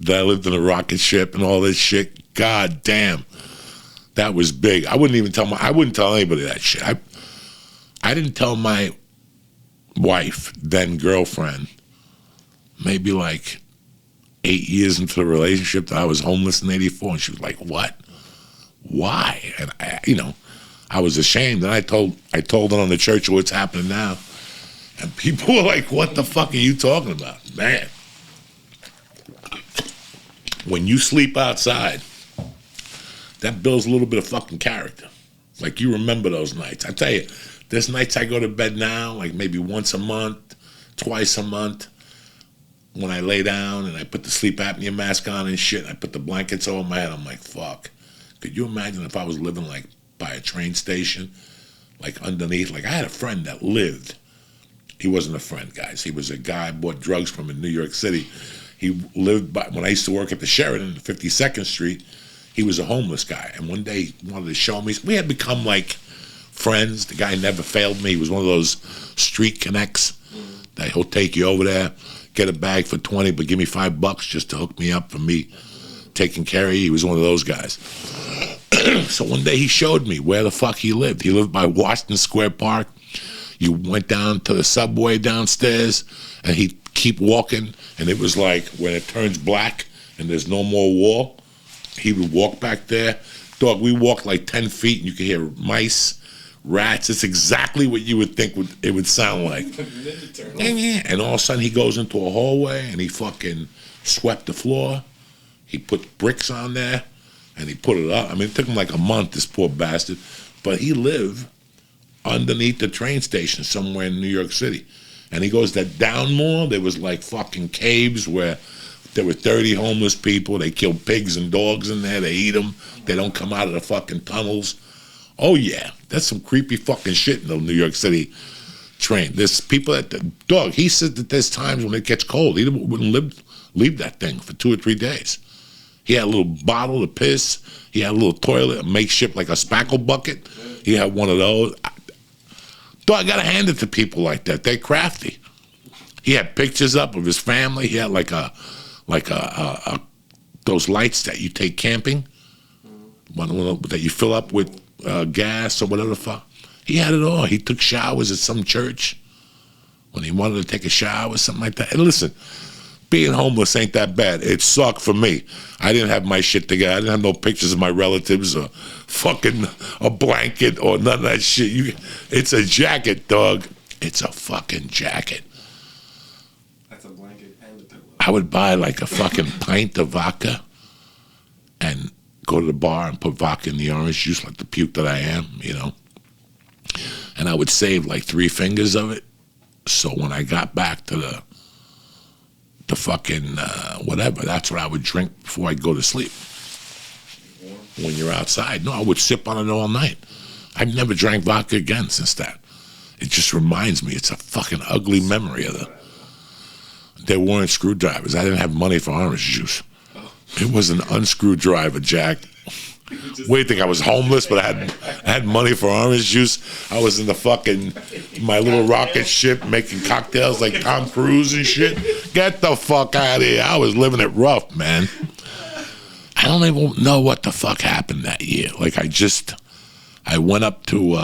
that I lived in a rocket ship and all this shit, god damn, that was big. I wouldn't tell anybody that shit. I didn't tell my wife, then girlfriend, maybe like 8 years into the relationship, that I was homeless in '84, and she was like, what? Why? And I was ashamed, and I told it on the church what's happening now. And people were like, what the fuck are you talking about? Man, when you sleep outside, that builds a little bit of fucking character. Like, you remember those nights. I tell you, there's nights I go to bed now, like maybe once a month, twice a month, when I lay down and I put the sleep apnea mask on and shit, and I put the blankets over my head, I'm like, fuck. Could you imagine if I was living like by a train station, like underneath? Like, I had a friend that lived. He wasn't a friend, guys. He was a guy I bought drugs from in New York City. He lived by, when I used to work at the Sheraton, 52nd Street, he was a homeless guy. And one day he wanted to show me. We had become like friends. The guy never failed me. He was one of those street connects that he'll take you over there, get a bag for 20, but give me $5 just to hook me up for me taking care of you. He was one of those guys. So one day he showed me where the fuck he lived. He lived by Washington Square Park. You went down to the subway downstairs, and he'd keep walking, and it was like when it turns black and there's no more wall, he would walk back there. Dog, we walked like 10 feet, and you could hear mice, rats. It's exactly what you would think it would sound like. And all of a sudden, he goes into a hallway, and he fucking swept the floor. He put bricks on there, and he put it up. I mean, it took him like a month, this poor bastard. But he lived underneath the train station somewhere in New York City. And he goes that down more, there was like fucking caves where there were 30 homeless people. They kill pigs and dogs in there. They eat them. They don't come out of the fucking tunnels. Oh, yeah. That's some creepy fucking shit in the New York City train. There's people dog, he said that there's times when it gets cold. He wouldn't leave that thing for 2 or 3 days. He had a little bottle of piss. He had a little toilet, a makeshift, like a spackle bucket. He had one of those. I gotta hand it to people like that. They're crafty. He had pictures up of his family. He had like those lights that you take camping, that you fill up with gas or whatever the fuck. He had it all. He took showers at some church when he wanted to take a shower or something like that. And listen, being homeless ain't that bad. It sucked for me. I didn't have my shit together. I didn't have no pictures of my relatives or fucking a blanket or none of that shit. It's a jacket, dog. It's a fucking jacket. That's a blanket and a pillow. I would buy like a fucking pint of vodka and go to the bar and put vodka in the orange juice like the puke that I am, And I would save like 3 fingers of it. So when I got back to the fucking whatever, that's what I would drink before I go to sleep. When you're outside. No, I would sip on it all night. I've never drank vodka again since that. It just reminds me, it's a fucking ugly memory of there weren't screwdrivers. I didn't have money for orange juice. It was an unscrewdriver, Jack. What do you think? I was homeless, but I had money for orange juice. I was in the fucking my little rocket ship making cocktails like Tom Cruise and shit. Get the fuck out of here. I was living it rough, man. I don't even know what the fuck happened that year. Like I went up to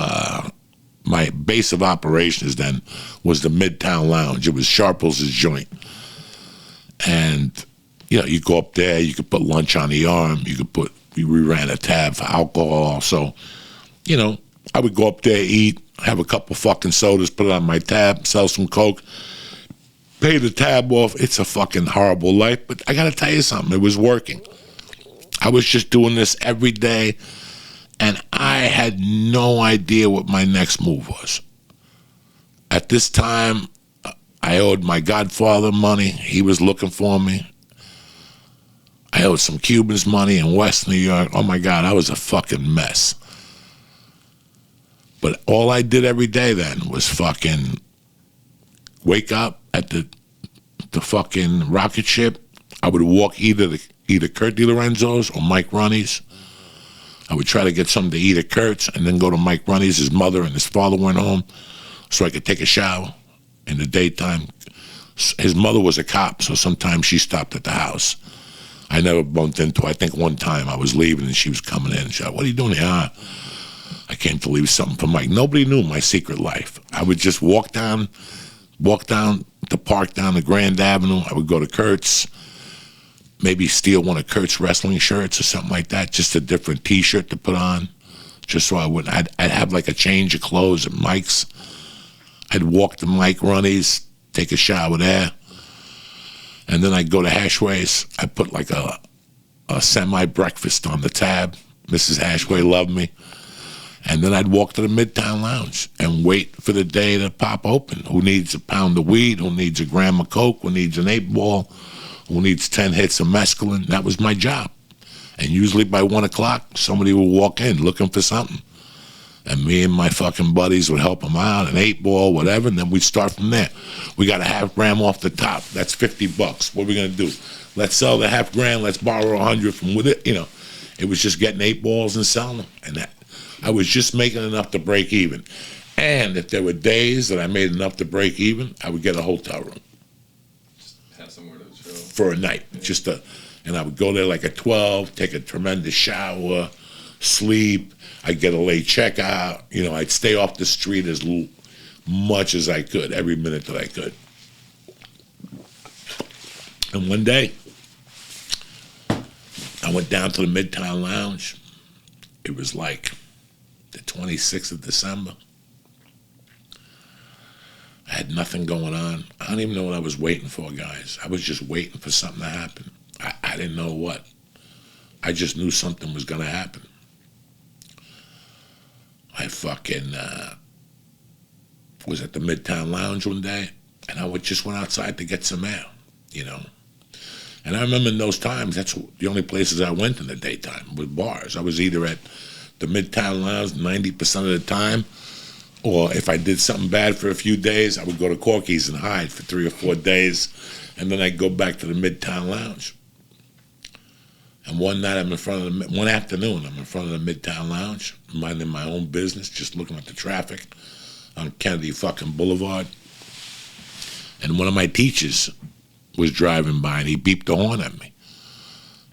my base of operations then was the Midtown Lounge. It was Sharples' joint. And, you go up there, you could put lunch on the arm, we ran a tab for alcohol. So, I would go up there, eat, have a couple fucking sodas, put it on my tab, sell some Coke, pay the tab off. It's a fucking horrible life, but I got to tell you something. It was working. I was just doing this every day, And I had no idea what my next move was. At this time, I owed my godfather money. He was looking for me. I owed some Cubans money in West New York. Oh my God, I was a fucking mess. But all I did every day then was fucking wake up at the fucking rocket ship. I would walk either Kurt DiLorenzo's or Mike Ronnie's. I would try to get something to eat at Kurt's and then go to Mike Ronnie's. His mother and his father went home so I could take a shower in the daytime. His mother was a cop, so sometimes she stopped at the house. I never bumped into her. I think one time I was leaving and she was coming in and she said, "What are you doing here?" I came to leave something for Mike. Nobody knew my secret life. I would just walk down the park down the Grand Avenue. I would go to Kurt's, maybe steal one of Kurt's wrestling shirts or something like that, just a different T-shirt to put on, just so I wouldn't. I'd have like a change of clothes at Mike's. I'd walk to Mike Ronnie's, take a shower there, and then I'd go to Hashway's. I'd put like a semi-breakfast on the tab. Mrs. Hashway loved me. And then I'd walk to the Midtown Lounge and wait for the day to pop open. Who needs a pound of weed? Who needs a gram of coke? Who needs an 8-ball? Who needs 10 hits of mescaline? That was my job. And usually by 1 o'clock, somebody would walk in looking for something. And me and my fucking buddies would help them out, an 8-ball, whatever, and then we'd start from there. We got a half gram off the top. That's $50. What are we going to do? Let's sell the half gram. Let's borrow 100 from with it. You know, it was just getting 8 balls and selling them. And that, I was just making enough to break even. And if there were days that I made enough to break even, I would get a hotel room. Just have somewhere to chill. For a night. Yeah. And I would go there like at 12, take a tremendous shower, sleep. I'd get a late checkout. You know, I'd stay off the street as much as I could, every minute that I could. And one day, I went down to the Midtown Lounge. It was like the 26th of December. I had nothing going on. I don't even know what I was waiting for, guys. I was just waiting for something to happen. I didn't know what. I just knew something was going to happen. I fucking was at the Midtown Lounge one day, and I just went outside to get some air, you know. And I remember in those times, that's the only places I went in the daytime, was bars. I was either at the Midtown Lounge 90% of the time, or if I did something bad for a few days, I would go to Corky's and hide for 3 or 4 days, and then I'd go back to the Midtown Lounge. And one night one afternoon, I'm in front of the Midtown Lounge, minding my own business, just looking at the traffic on Kennedy fucking Boulevard. And one of my teachers was driving by and he beeped the horn at me.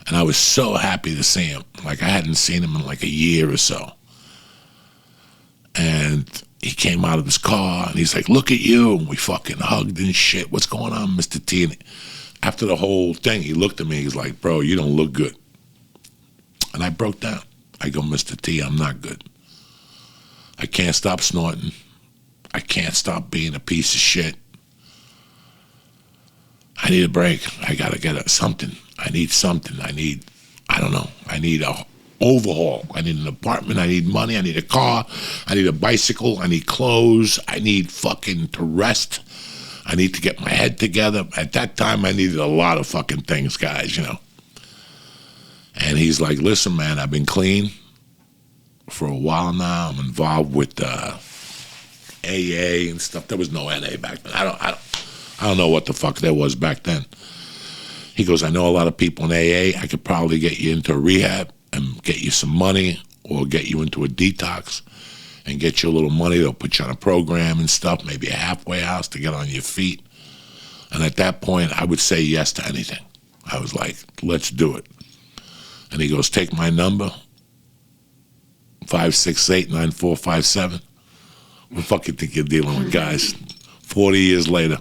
And I was so happy to see him. Like I hadn't seen him in like a year or so. And he came out of his car and he's like, "Look at you." And we fucking hugged and shit. "What's going on, Mr. T?" And after the whole thing, he looked at me. He's like, "Bro, you don't look good." And I broke down. I go, "Mr. T, I'm not good. I can't stop snorting. I can't stop being a piece of shit. I need a break. I got to get something. I need something. I don't know. I need a overhaul. I need an apartment. I need money. I need a car. I need a bicycle. I need clothes. I need fucking to rest. I need to get my head together." At that time, I needed a lot of fucking things, guys, you know. And he's like, "Listen, man, I've been clean for a while now. I'm involved with AA and stuff." There was no NA back then. I don't know what the fuck there was back then. He goes, "I know a lot of people in AA. I could probably get you into a rehab and get you some money, or get you into a detox and get you a little money. They'll put you on a program and stuff, maybe a halfway house to get on your feet." And at that point, I would say yes to anything. I was like, "Let's do it." And he goes, "Take my number, 568-9457. What the fuck you think you're dealing with, guys? 40 years later.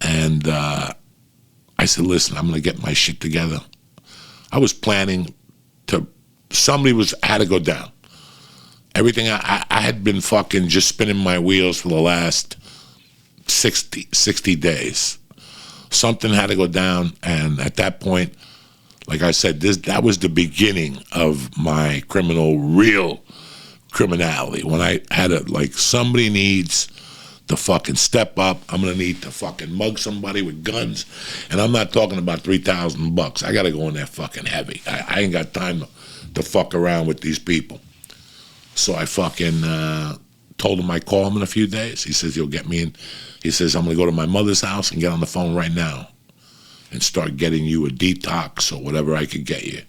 And I said, "Listen, I'm going to get my shit together." I was planning to, had to go down. Everything, I had been fucking just spinning my wheels for the last 60 days. Something had to go down, and at that point, like I said, that was the beginning of my real criminality. When I had somebody needs to fucking step up. I'm gonna need to fucking mug somebody with guns, and I'm not talking about $3,000. I gotta go in there fucking heavy. I ain't got time to fuck around with these people. So I fucking told him I'd call him in a few days. He says he'll get me in. He says I'm gonna go to my mother's house and get on the phone right now and start getting you a detox or whatever I could get you.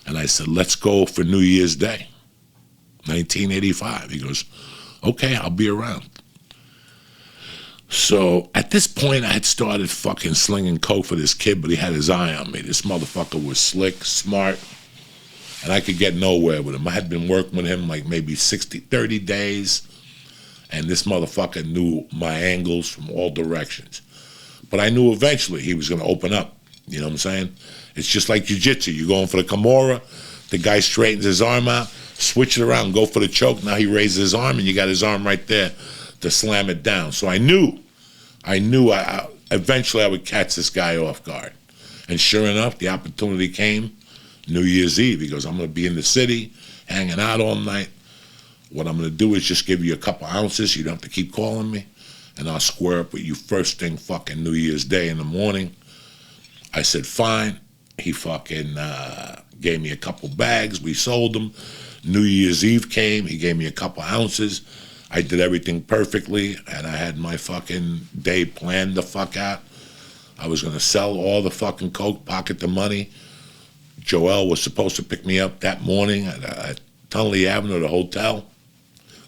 And I said, let's go for New Year's Day, 1985. He goes, okay, I'll be around. So at this point, I had started fucking slinging coke for this kid, but he had his eye on me. This motherfucker was slick, smart, and I could get nowhere with him. I had been working with him like maybe 30 days, and this motherfucker knew my angles from all directions. But I knew eventually he was going to open up. You know what I'm saying? It's just like jiu-jitsu. You're going for the Kimura, the guy straightens his arm out, switch it around, go for the choke. Now he raises his arm, and you got his arm right there to slam it down. So I knew eventually I would catch this guy off guard. And sure enough, the opportunity came New Year's Eve. He goes, I'm going to be in the city, hanging out all night. What I'm going to do is just give you a couple ounces. You don't have to keep calling me. And I'll square up with you first thing fucking New Year's Day in the morning. I said, fine. He fucking gave me a couple bags. We sold them. New Year's Eve came. He gave me a couple ounces. I did everything perfectly, and I had my fucking day planned the fuck out. I was going to sell all the fucking coke, pocket the money. Joel was supposed to pick me up that morning at Tunley Avenue, the hotel.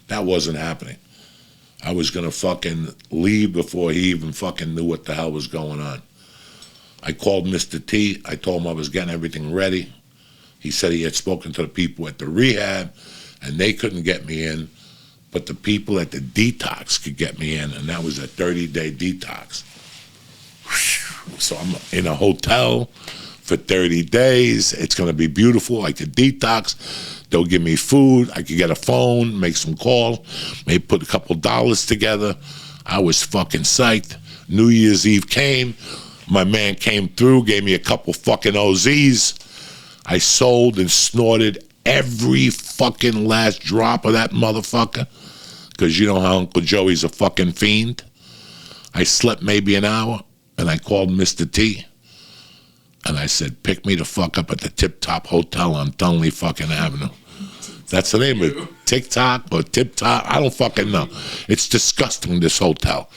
That wasn't happening. I was going to fucking leave before he even fucking knew what the hell was going on. I called Mr. T. I told him I was getting everything ready. He said he had spoken to the people at the rehab, and they couldn't get me in. But the people at the detox could get me in, and that was a 30-day detox. So I'm in a hotel for 30 days. It's going to be beautiful. I could detox. They'll give me food. I could get a phone, make some calls, maybe put a couple dollars together. I was fucking psyched. New Year's Eve came. My man came through, gave me a couple fucking OZs. I sold and snorted every fucking last drop of that motherfucker, because you know how Uncle Joey's a fucking fiend. I slept maybe an hour, and I called Mr. T, and I said, pick me the fuck up at the Tip Top Hotel on Tunley fucking Avenue. That's the name of it. TikTok or Tip Top, I don't fucking know. It's disgusting, this hotel.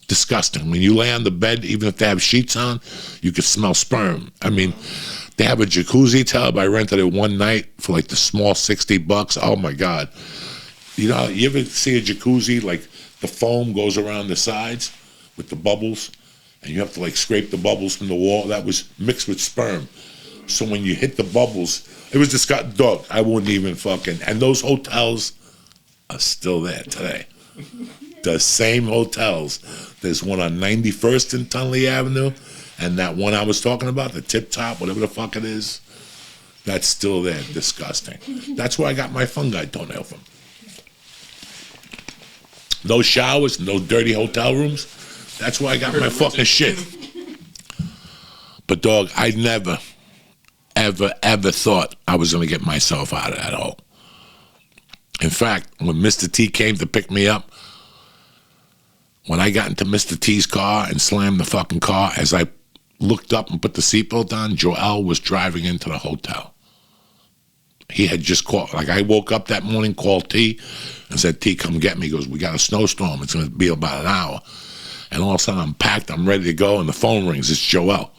Disgusting. When you lay on the bed, even if they have sheets on, you can smell sperm. I mean, they have a jacuzzi tub. I rented it one night for like the small $60. Oh my God. You know, you ever see a jacuzzi, like the foam goes around the sides with the bubbles, and you have to like scrape the bubbles from the wall? That was mixed with sperm. So when you hit the bubbles, it was disgusting. Dog, I wouldn't even fucking, and those hotels are still there today. The same hotels. There's one on 91st and Tunley Avenue, and that one I was talking about, the Tip Top, whatever the fuck it is, that's still there. Disgusting. That's where I got my fungi toenail from. No showers, no dirty hotel rooms. That's where I got my fucking shit. But dog, I never, ever thought I was going to get myself out of that hole. In fact, when Mr. T came to pick me up, when I got into Mr. T's car and slammed the fucking car, as I looked up and put the seatbelt on, Joel was driving into the hotel. He had just called, like I woke up that morning, called T, and said, T, come get me. He goes, we got a snowstorm. It's going to be about an hour. And all of a sudden I'm packed, I'm ready to go, and the phone rings. It's Joel.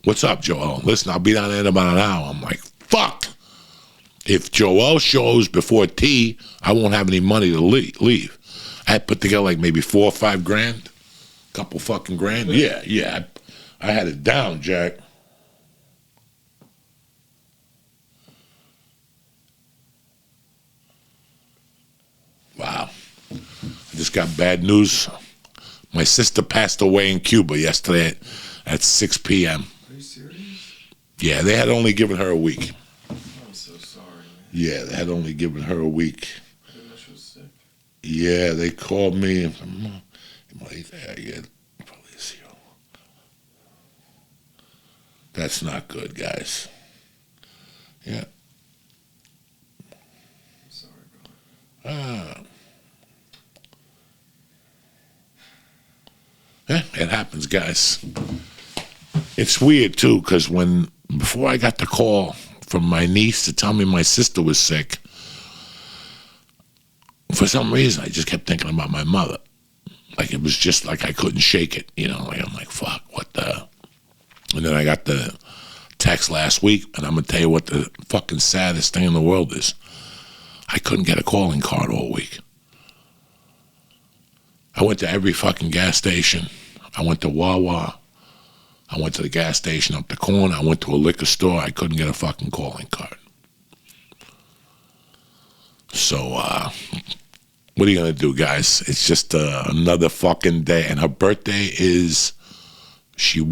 What's up, Joel? Listen, I'll be down there in about an hour. I'm like, fuck. If Joel shows before T, I won't have any money to leave. I had put together like maybe $4 or $5 grand, couple fucking grand. Yeah. I had it down, Jack. Wow. I just got bad news. My sister passed away in Cuba yesterday at 6 p.m. Are you serious? Yeah, they had only given her a week. I'm so sorry, man. Yeah, they had only given her a week. I didn't know she was sick. Yeah, they called me. That's not good, guys. Yeah. I'm sorry, brother. Yeah, it happens, guys. It's weird, too, because before I got the call from my niece to tell me my sister was sick, for some reason, I just kept thinking about my mother. Like, it was just like I couldn't shake it, you know? Like, I'm like, fuck, what the... And then I got the text last week, and I'm going to tell you what the fucking saddest thing in the world is. I couldn't get a calling card all week. I went to every fucking gas station. I went to Wawa. I went to the gas station up the corner. I went to a liquor store. I couldn't get a fucking calling card. So, what are you going to do, guys? It's just another fucking day. And her birthday is, her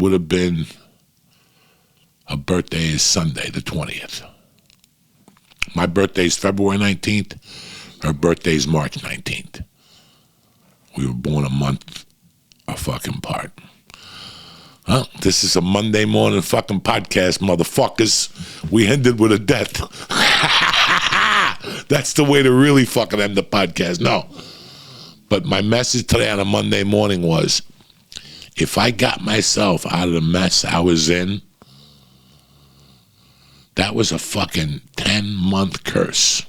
birthday is Sunday, the 20th. My birthday is February 19th. Her birthday is March 19th. We were born a month fucking apart. Well, this is a Monday morning fucking podcast, motherfuckers. We ended with a death. That's the way to really fucking end the podcast. No. But my message today on a Monday morning was, if I got myself out of the mess I was in, that was a fucking 10-month curse.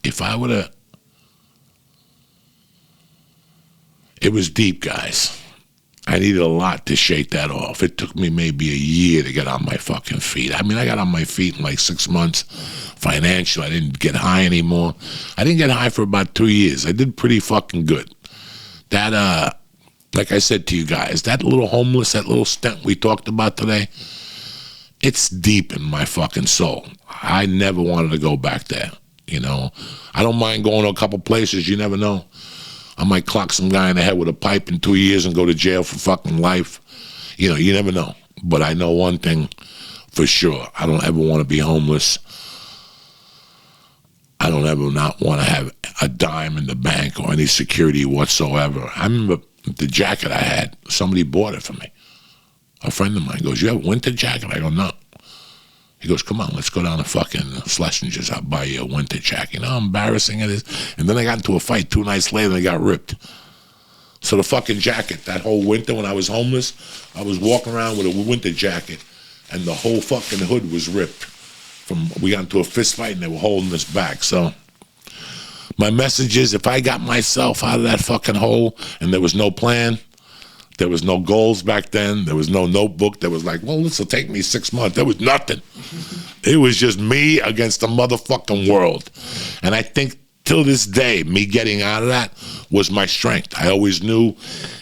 If I would have... It was deep, guys. I needed a lot to shake that off. It took me maybe a year to get on my fucking feet. I mean, I got on my feet in like 6 months. Financially, I didn't get high anymore. I didn't get high for about 2 years. I did pretty fucking good. That, like I said to you guys, that little homeless, that little stint we talked about today, it's deep in my fucking soul. I never wanted to go back there, you know. I don't mind going to a couple places. You never know. I might clock some guy in the head with a pipe in 2 years and go to jail for fucking life. You know, you never know. But I know one thing for sure. I don't ever want to be homeless. I don't ever not want to have a dime in the bank or any security whatsoever. I remember the jacket I had, somebody bought it for me. A friend of mine goes, you have a winter jacket? I go, no. He goes, come on, let's go down to fucking Schlesinger's. I'll buy you a winter jacket. You know how embarrassing it is? And then I got into a fight 2 nights later and I got ripped. So the fucking jacket, that whole winter when I was homeless, I was walking around with a winter jacket and the whole fucking hood was ripped. We got into a fist fight and they were holding us back. So my message is, if I got myself out of that fucking hole and there was no plan, there was no goals back then. There was no notebook. There was like, well, this will take me 6 months. There was nothing. It was just me against the motherfucking world. And I think till this day, me getting out of that was my strength. I always knew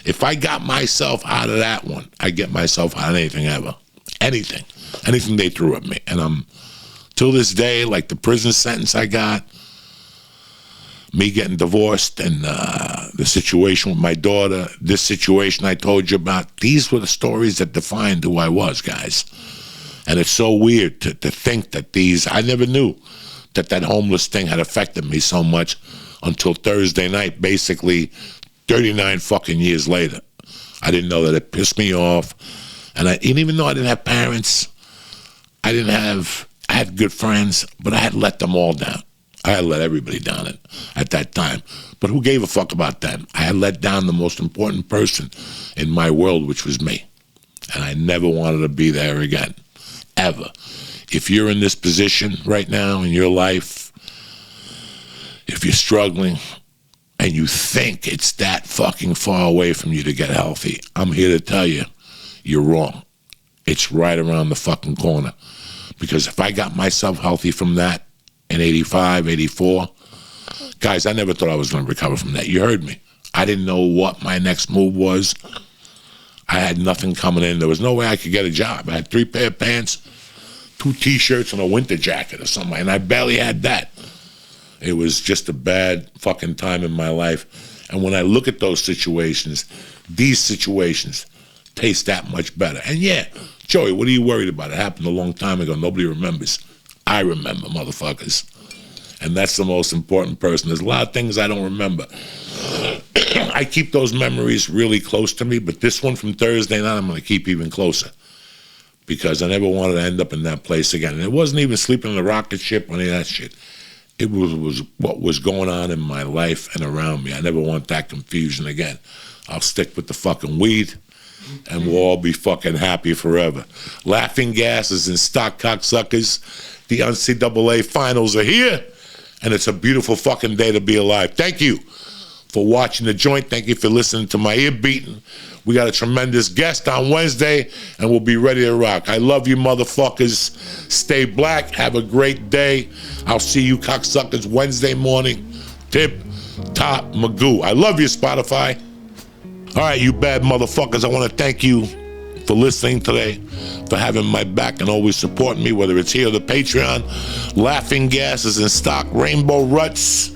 if I got myself out of that one, I get myself out of anything ever. Anything. Anything they threw at me. And till this day, like the prison sentence I got, me getting divorced and the situation with my daughter, this situation I told you about, these were the stories that defined who I was, guys. And it's so weird to think that I never knew that homeless thing had affected me so much until Thursday night, basically 39 fucking years later. I didn't know that it pissed me off. And even though I didn't have parents, I had good friends, but I had let them all down. I had let everybody down at that time. But who gave a fuck about them? I had let down the most important person in my world, which was me. And I never wanted to be there again. Ever. If you're in this position right now in your life, if you're struggling and you think it's that fucking far away from you to get healthy, I'm here to tell you, you're wrong. It's right around the fucking corner. Because if I got myself healthy from that, in 85, 84. Guys, I never thought I was going to recover from that. You heard me. I didn't know what my next move was. I had nothing coming in. There was no way I could get a job. I had 3 pair of pants, 2 T-shirts, and a winter jacket or something, and I barely had that. It was just a bad fucking time in my life. And when I look at those situations, these situations taste that much better. And yeah, Joey, what are you worried about? It happened a long time ago. Nobody remembers. I remember, motherfuckers. And that's the most important person. There's a lot of things I don't remember. I keep those memories really close to me, but this one from Thursday night, I'm going to keep even closer. because I never wanted to end up in that place again. And it wasn't even sleeping in a rocket ship or any of that shit. It was what was going on in my life and around me. I never want that confusion again. I'll stick with the fucking weed, and we'll all be fucking happy forever. Laughing gas is in stock, cocksuckers. The NCAA finals are here, and it's a beautiful fucking day to be alive. Thank you for watching The Joint. Thank you for listening to my ear beating. We got a tremendous guest on Wednesday, and we'll be ready to rock. I love you, motherfuckers. Stay black. Have a great day. I'll see you cocksuckers Wednesday morning. Tip, top, Magoo. I love you, Spotify. All right, you bad motherfuckers. I want to thank you for listening today, for having my back and always supporting me, whether it's here or the Patreon. Laughing gas is in stock. Rainbow Ruts,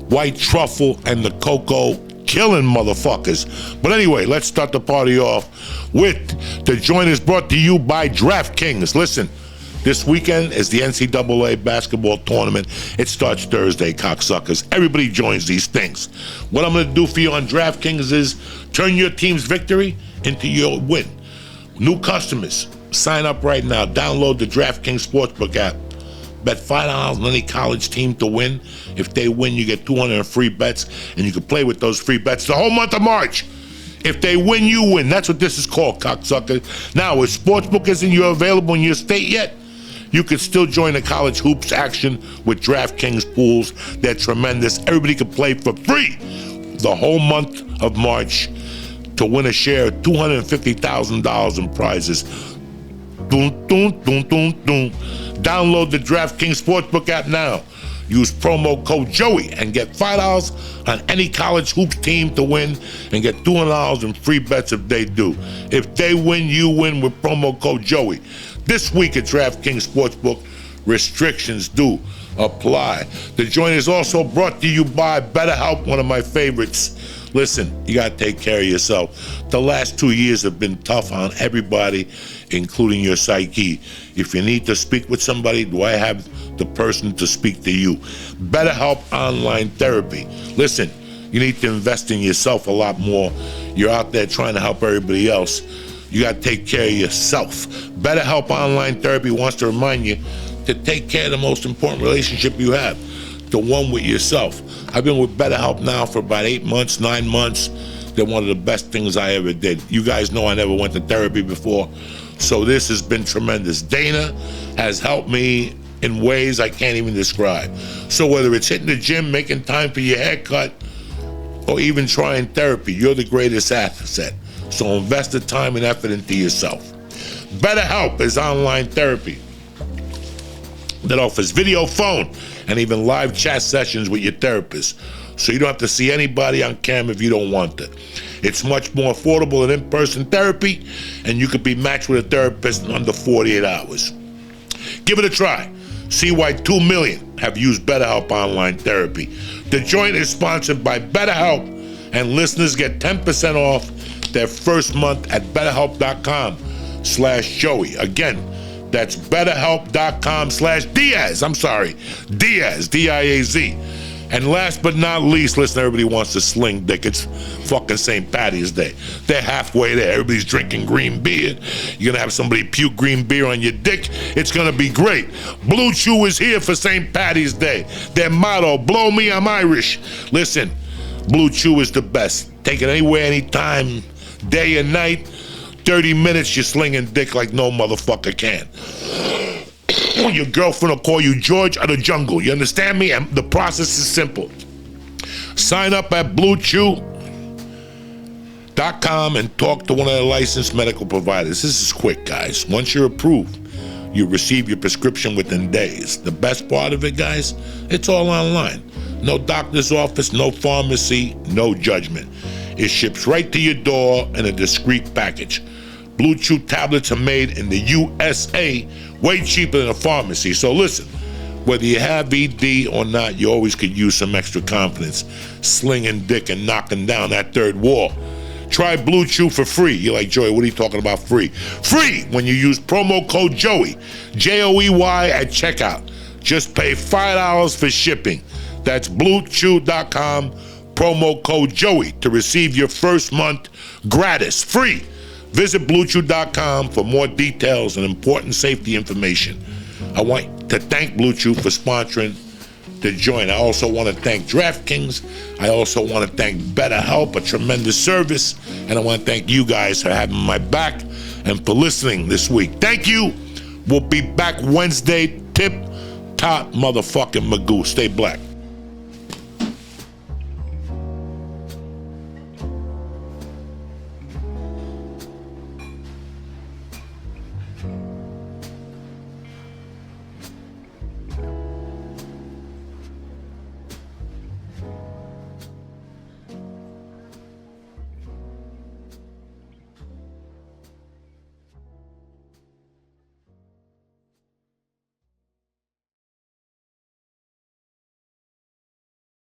White Truffle, and the Cocoa, killing motherfuckers. But anyway, let's start the party off with The Joint is brought to you by DraftKings. Listen, this weekend is the NCAA basketball tournament. It starts Thursday, cocksuckers. Everybody joins these things. What I'm going to do for you on DraftKings is turn your team's victory into your win. New customers, sign up right now. Download the DraftKings Sportsbook app. Bet $5 on any college team to win. If they win, you get 200 in free bets, and you can play with those free bets the whole month of March. If they win, you win. That's what this is called, cocksucker. Now, if Sportsbook isn't available in your state yet, you can still join the college hoops action with DraftKings pools. They're tremendous. Everybody can play for free the whole month of March to win a share of $250,000 in prizes. Dun, dun, dun, dun, dun. Download the DraftKings Sportsbook app now. Use promo code Joey and get $5 on any college hoops team to win, and get $200 in free bets if they do. If they win, you win with promo code Joey. This week at DraftKings Sportsbook, restrictions do apply. The Joint is also brought to you by BetterHelp, one of my favorites. Listen, you got to take care of yourself. The last 2 years have been tough on everybody, including your psyche. If you need to speak with somebody, do I have the person to speak to you? BetterHelp Online Therapy. Listen, you need to invest in yourself a lot more. You're out there trying to help everybody else. You got to take care of yourself. BetterHelp Online Therapy wants to remind you to take care of the most important relationship you have, the one with yourself. I've been with BetterHelp now for about 8 months, 9 months. They're one of the best things I ever did. You guys know I never went to therapy before, so this has been tremendous. Dana has helped me in ways I can't even describe. So whether it's hitting the gym, making time for your haircut, or even trying therapy, you're the greatest asset. So invest the time and effort into yourself. BetterHelp is online therapy that offers video, phone, and even live chat sessions with your therapist. So you don't have to see anybody on camera if you don't want to. It's much more affordable than in-person therapy, and you could be matched with a therapist in under 48 hours. Give it a try. See why 2 million have used BetterHelp Online Therapy. The Joint is sponsored by BetterHelp, and listeners get 10% off their first month at BetterHelp.com/Joey. Again, that's BetterHelp.com/Diaz. Diaz, D-I-A-Z. And last but not least, listen, everybody wants to sling dick. It's fucking St. Patty's Day. They're halfway there. Everybody's drinking green beer. You're going to have somebody puke green beer on your dick. It's going to be great. Blue Chew is here for St. Patty's Day. Their motto, blow me, I'm Irish. Listen, Blue Chew is the best. Take it anywhere, anytime, day and night. 30 minutes, you're slinging dick like no motherfucker can. Your girlfriend will call you George of the Jungle. You understand me? And the process is simple. Sign up at BlueChew.com and talk to one of the licensed medical providers. This is quick, guys. Once you're approved, you receive your prescription within days. The best part of it, guys, it's all online. No doctor's office, no pharmacy, no judgment. It ships right to your door in a discreet package. Blue Chew tablets are made in the USA, way cheaper than a pharmacy. So listen, whether you have ED or not, you always could use some extra confidence, slinging dick and knocking down that third wall. Try Blue Chew for free. You're like, Joey, what are you talking about free? Free when you use promo code Joey, Joey at checkout. Just pay $5 for shipping. That's BlueChew.com, promo code Joey to receive your first month gratis, free. Visit BlueChew.com for more details and important safety information. I want to thank Blue Chew for sponsoring the joint. I also want to thank DraftKings. I also want to thank BetterHelp, a tremendous service. And I want to thank you guys for having my back and for listening this week. Thank you. We'll be back Wednesday. Tip top motherfucking Magoo. Stay black.